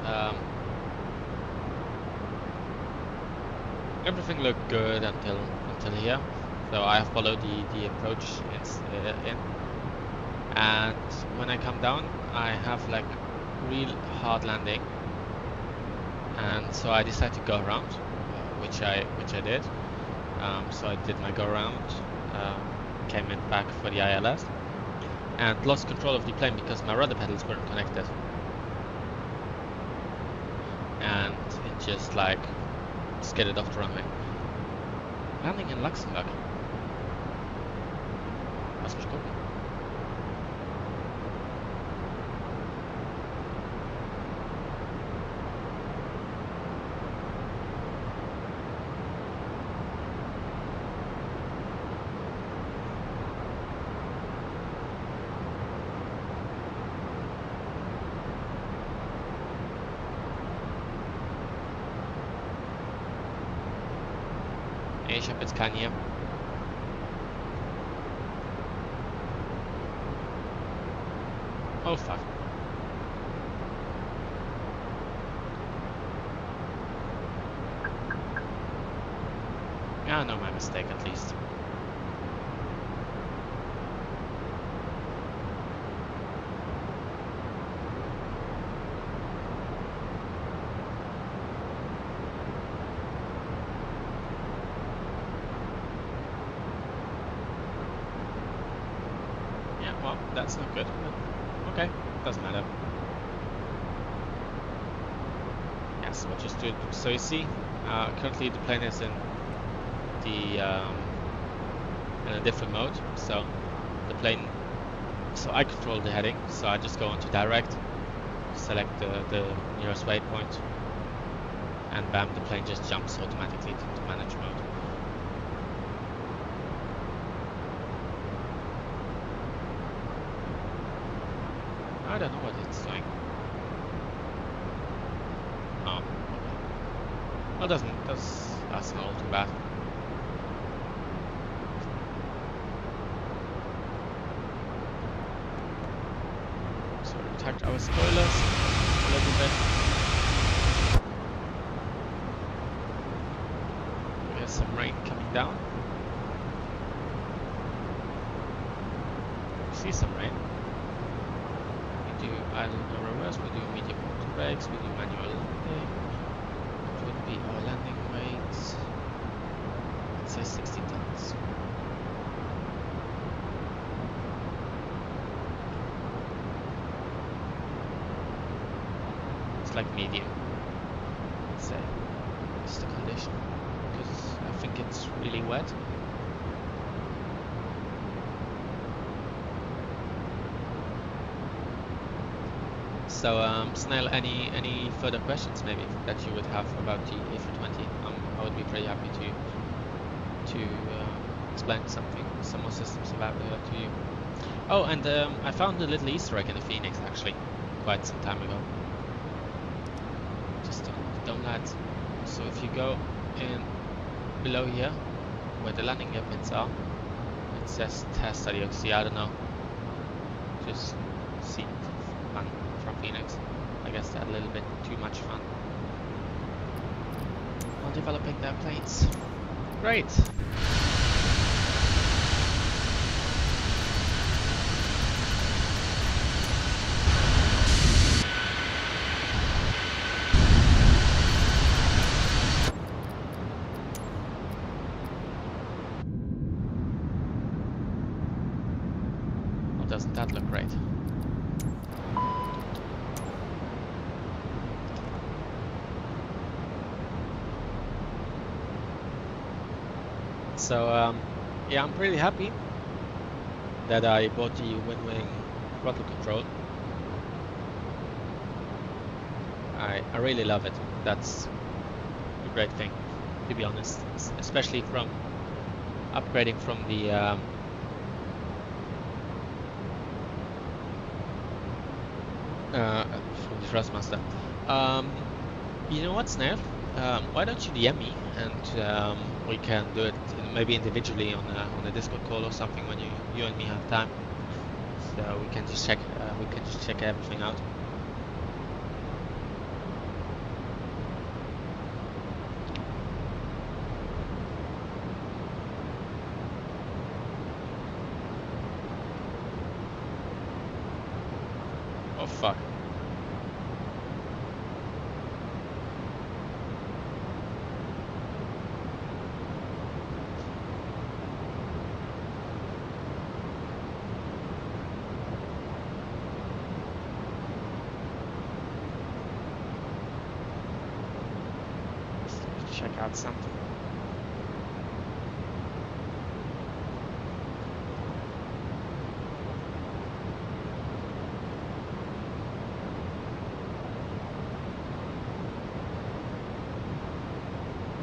everything looked good until here. So I followed the approach in, and when I come down, I have like real hard landing, and so I decided to go around, which I did. So I did my go around, came in back for the ILS, and lost control of the plane because my rudder pedals weren't connected, and it just like skidded off the runway. Landing in Luxembourg. Was mich gucken. Ich habe jetzt keinen hier. Oh fuck. Yeah, I know my mistake at least. Well, that's not good, but okay, doesn't matter. Yes, we'll just do it. So you see, currently the plane is in the in a different mode. So the plane, so I control the heading. So I just go into direct, select the nearest waypoint, and bam, the plane just jumps automatically to manage mode. I don't know what it's doing. Oh, okay. Well, that's not all too bad. So we attacked our spoilers a little bit. There's some rain coming down. We see some rain. We do idle no reverse, we do medium auto brakes, we do manual landing. What would be our landing weights? It says 60 tons. It's like medium, let's say. It's the condition, because I think it's really wet. So, Snail, any further questions maybe that you would have about the A320? I would be pretty happy to explain some more systems about to you. Oh, and I found a little Easter egg in the Phoenix actually, quite some time ago. Just don't let. So if you go in below here, where the landing gear pins are, it says test IDOC. I don't know. Just see fun from Phoenix. I guess they had a little bit too much fun while developing their planes. Great. Well, doesn't that look great? So yeah, I'm pretty happy that I bought the wing throttle control. I really love it. That's a great thing, to be honest, especially from upgrading from the Thrustmaster. You know what, Snail? why don't you DM me and we can do it maybe individually on a Discord call or something when you and me have time. So we can just check everything out. Oh fuck. Check out something.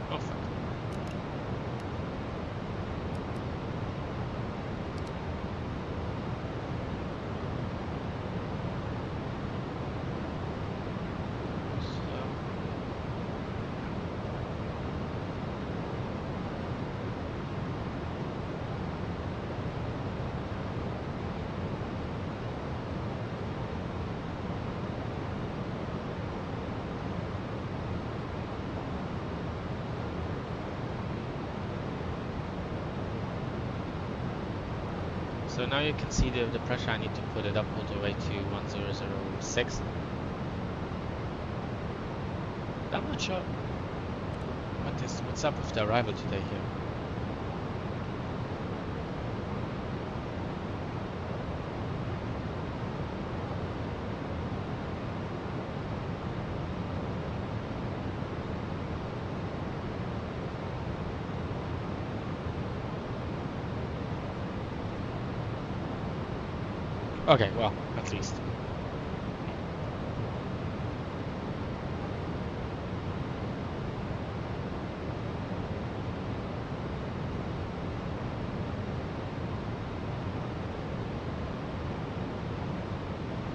Oh fuck. So now you can see the pressure. I need to put it up all the way to 1006. I'm not sure what's up with the arrival today here. Okay, well, at least.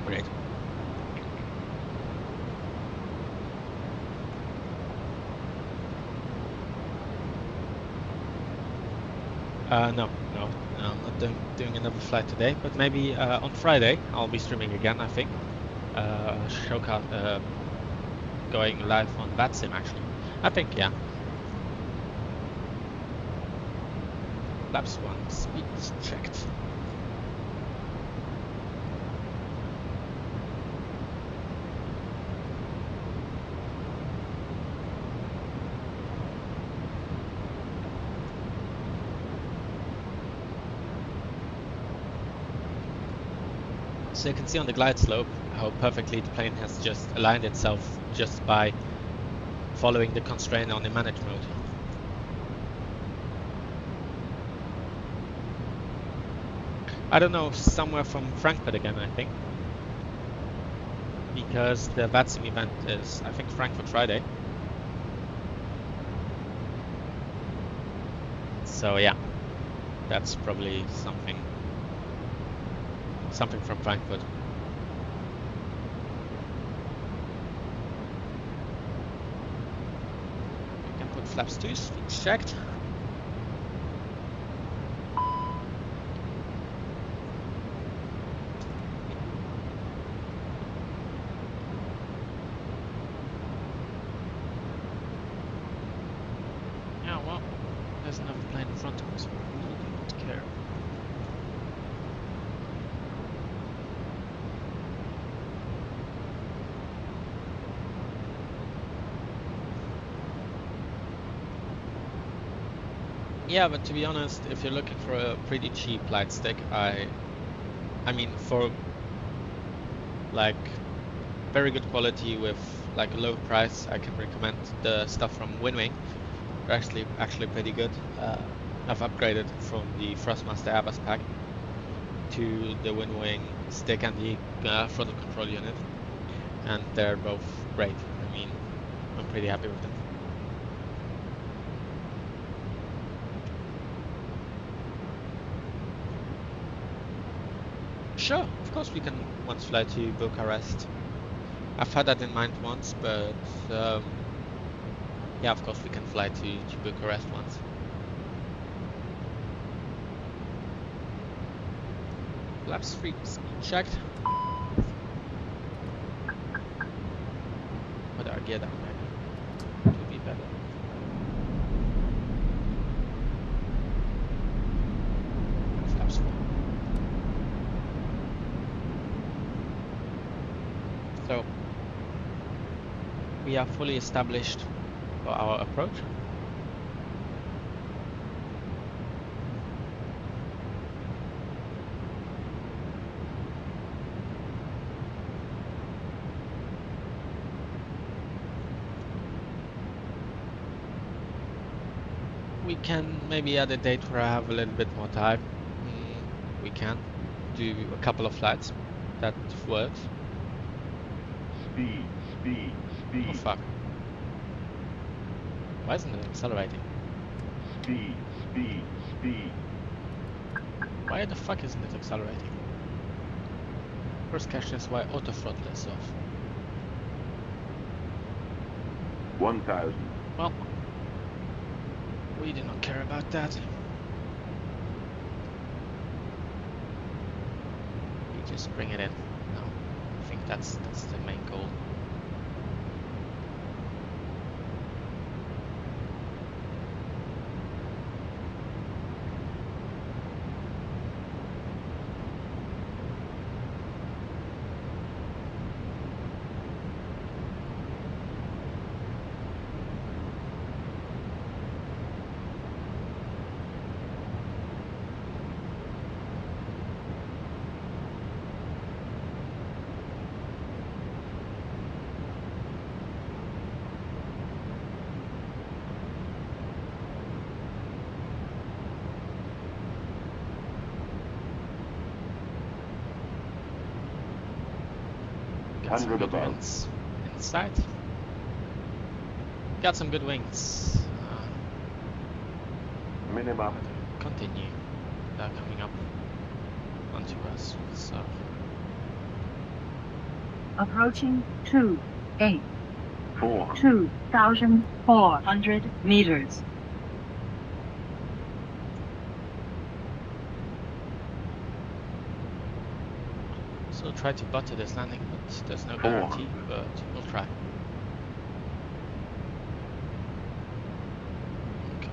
Great. No, I'm not doing another flight today, but maybe on Friday I'll be streaming again, I think. Showcast going live on VATSIM actually. I think, yeah. Laps 1, speed checked. So you can see on the glide slope how perfectly the plane has just aligned itself just by following the constraint on the manage mode. I don't know, somewhere from Frankfurt again, I think. Because the VATSIM event is, I think, Frankfurt Friday. So yeah, that's probably something from Frankfurt. We can put flaps 2, speeds checked. Yeah, well, there's another plane in front of us. We really do not care. Yeah, but to be honest, if you're looking for a pretty cheap light stick, I mean, for like very good quality with like a low price, I can recommend the stuff from Winwing. They're actually pretty good. I've upgraded from the Thrustmaster Airbus pack to the Winwing stick and the throttle control unit, and they're both great. I mean, I'm pretty happy with them. Sure, of course we can once fly to Bucharest. I've had that in mind once, but Yeah, of course we can fly to Bucharest once. Flaps speed checked. Put our gear down maybe to be better. Flaps full. So we are fully established for our approach. We can maybe at a date where I have a little bit more time. We can do a couple of flights. That works. Speed, speed, speed. Oh fuck. Why isn't it accelerating? Speed, speed, speed. Why the fuck isn't it accelerating? First question is why auto throttle is off. 1,000. Well, we do not care about that. We just bring it in. No, I think that's the main goal. Got some 100 good above. wings inside. Got some good wings. Minimum. Continue. They're coming up onto us. So Approaching 28. 4. 2,400 meters. so try to butter this landing, but there's no guarantee. But we'll try. Okay.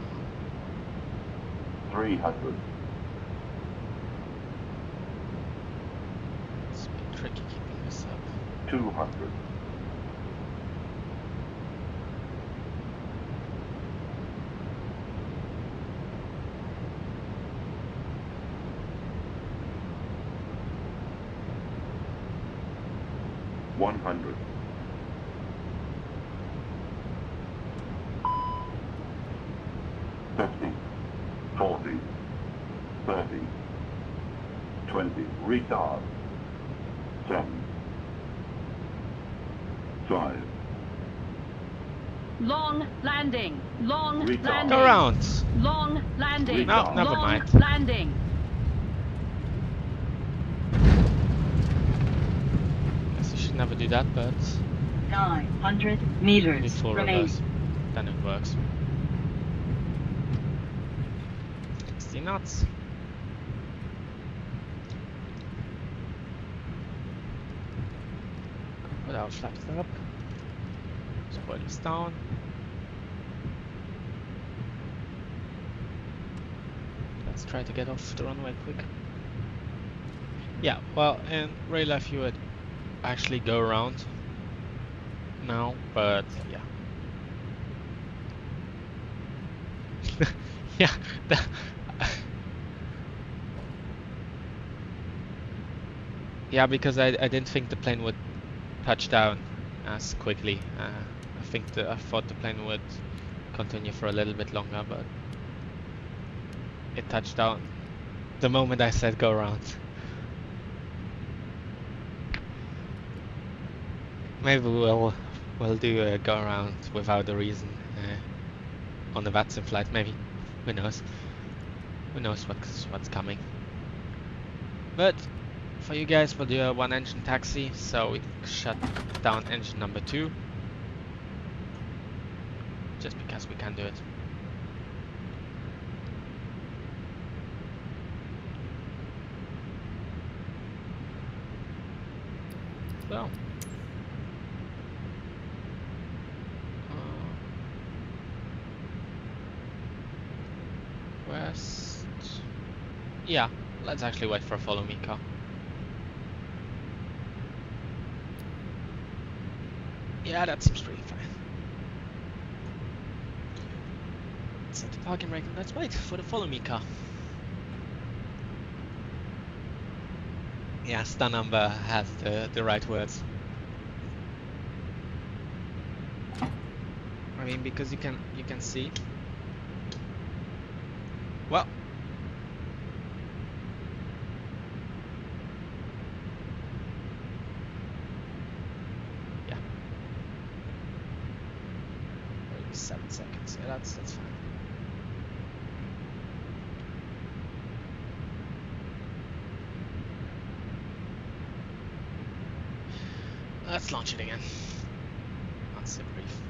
300. It's a bit tricky keeping this up. 200. 100. 50. 40. 30. 20. Retard. 10. 5. Long landing. Long Retard. landing. Go around. Long landing. No, Retard. never Long mind. landing. Guess you should never do that, but 900 need meters full remaining. reverse. Then it works. 60 knots. Put our flaps up. Spoilers down. Let's try to get off the runway quick. Yeah, well, in real life you would actually go around now, but yeah. Yeah, yeah, because I didn't think the plane would touch down as quickly. I thought the plane would continue for a little bit longer, but it touched down the moment I said go around. Maybe we'll do a go around without a reason on the Watson flight. Maybe, who knows? Who knows what's coming? But for you guys, we'll do a one-engine taxi. So we shut down engine number 2. just because we can do it. So. West. Yeah, let's actually wait for a follow me car. Yeah, that seems pretty fine. Set the parking brake and let's wait for the follow me car. Yeah, Stanamba has the right words. I mean, because you can see. Well, yeah, 7 seconds. Yeah, that's fine. Let's launch it again. That's a brief.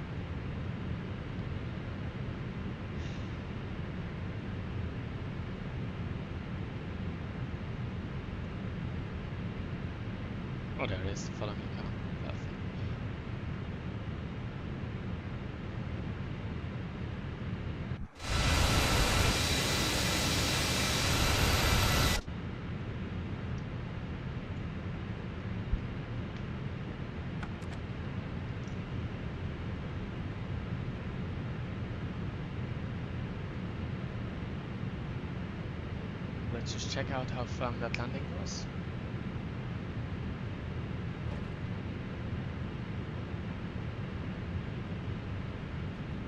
Oh, there it is. Follow me car. Perfect. Let's just check out how firm that landing was.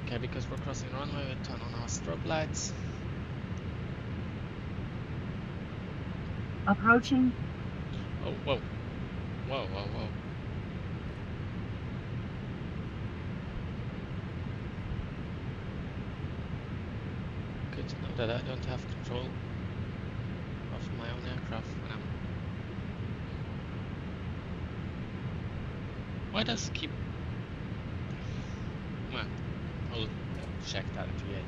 Okay, because we're crossing the runway, we'll turn on our strobe lights. Approaching. Oh, whoa. Whoa, whoa, whoa. Good to know that I don't have control of my own aircraft when I'm... Why does it keep... Well, I'll check that at V8.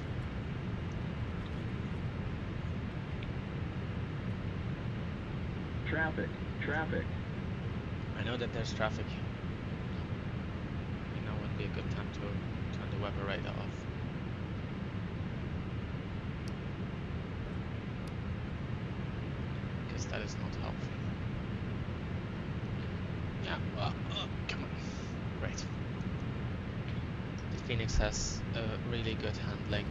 Traffic. Traffic. I know that there's traffic. You know, would be a good time to turn the weather radar off. Because that is not helpful. Yeah, well, come on. Great. The Phoenix has really good handling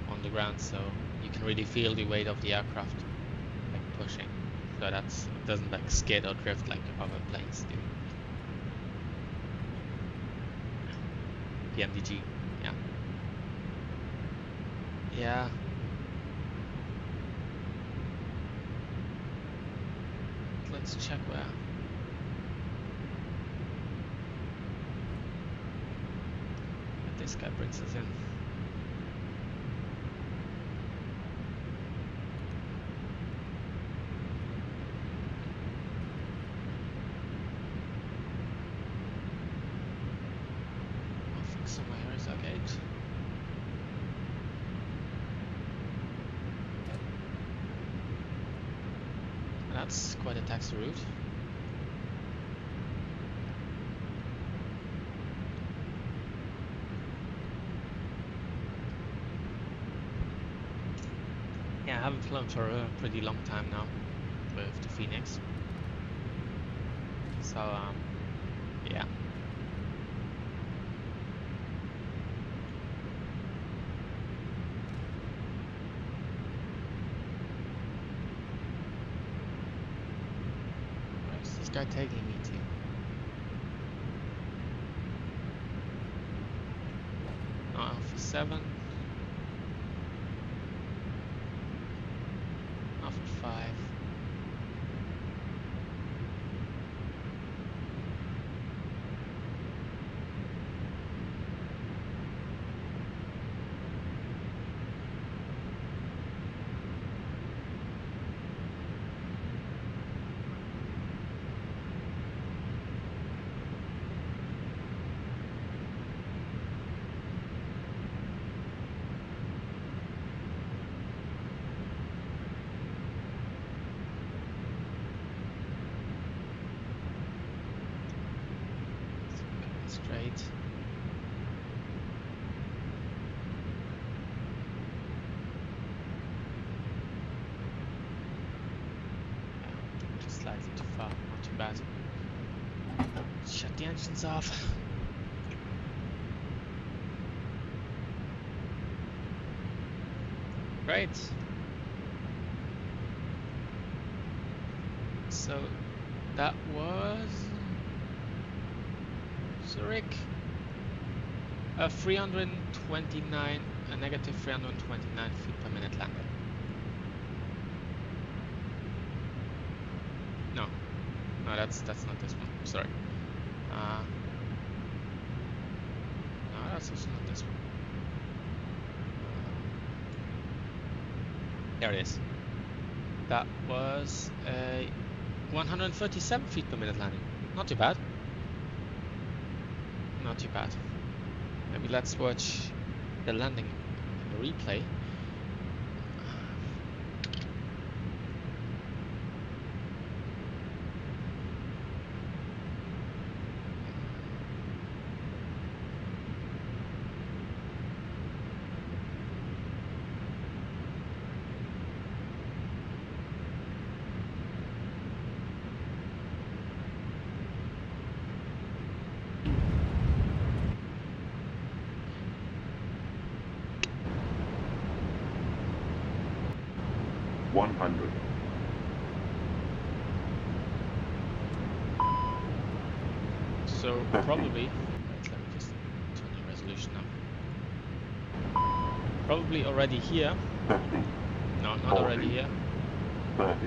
on the ground, so you can really feel the weight of the aircraft like pushing. So it doesn't like skid or drift like other planes do. PMDG, yeah. Yeah. Let's check where. This guy brings us in. I think somewhere here is our gate. And that's quite a taxi route. Yeah, I haven't flown for a pretty long time now with the Phoenix. So, yeah. Where's this guy taking me to? Oh, Alpha 7. Alpha 5. straight. Just slightly too far, not too bad. Shut the engines off. Great. So that was Zurich. A 329, a negative 329 feet per minute landing. No, that's not this one. Sorry. No, that's also not this one. There it is. That was a 137 feet per minute landing. Not too bad. Not too bad. Maybe let's watch the landing in the replay. So probably, let me just turn the resolution up. Probably already here. 50, No, not 40, already here. 30,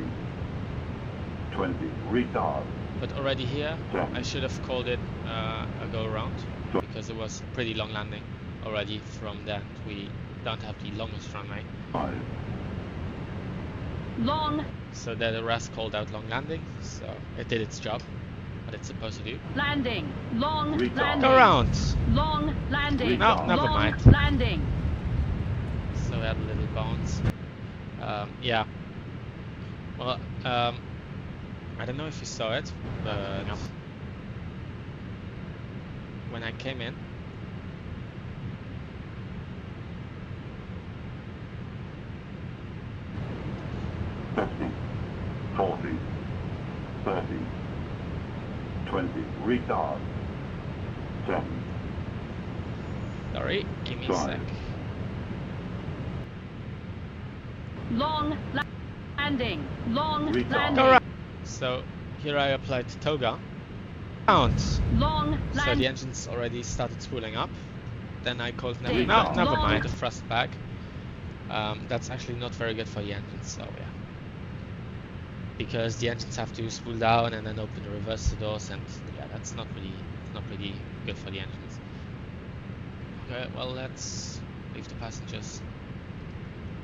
20, retard. But already here, 10, I should have called it a go around because it was a pretty long landing already from that. We don't have the longest runway. 5, Long So the rest called out long landing, so it did its job, what it's supposed to do. landing. Long Retard. landing. Go around! Long landing. No, never Long mind. landing. So we had a little bounce. Yeah. Well, I don't know if you saw it, but when I came in, 50, 40, 30, 20, retard. 10, sorry, give me a Sorry. sec. Long landing. Long Retard. landing. Go around! So here I applied toga. Bounce! Long So the landing. engines already started spooling up. Then I called never, Ding. no, never Long. mind, the thrust back. That's actually not very good for the engines, so yeah. Because the engines have to spool down and then open the reverser doors, and yeah, that's not really good for the engines. Okay, well, let's leave the passengers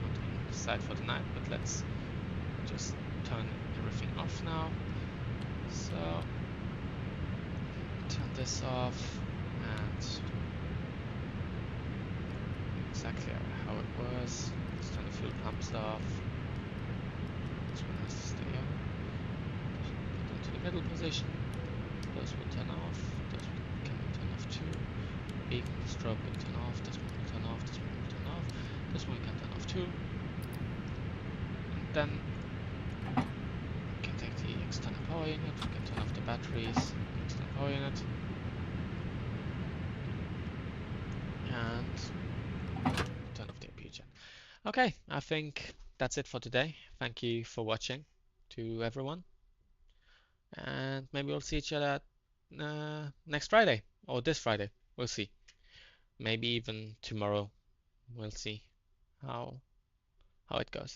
not inside for the night, but let's just turn everything off now. So turn this off and exactly how it was. Let's turn the fuel pumps off. This one has to stay on. Put into the middle position. Those will turn off. Those can turn off too. Beacon strobe will turn off. This one will turn off. This one will turn off. This one can turn off too. And then we can take the external power unit. We can turn off the batteries. External power unit. And turn off the APU jet. Okay, I think that's it for today. Thank you for watching to everyone. And maybe we'll see each other next Friday or this Friday. We'll see. Maybe even tomorrow. We'll see how it goes.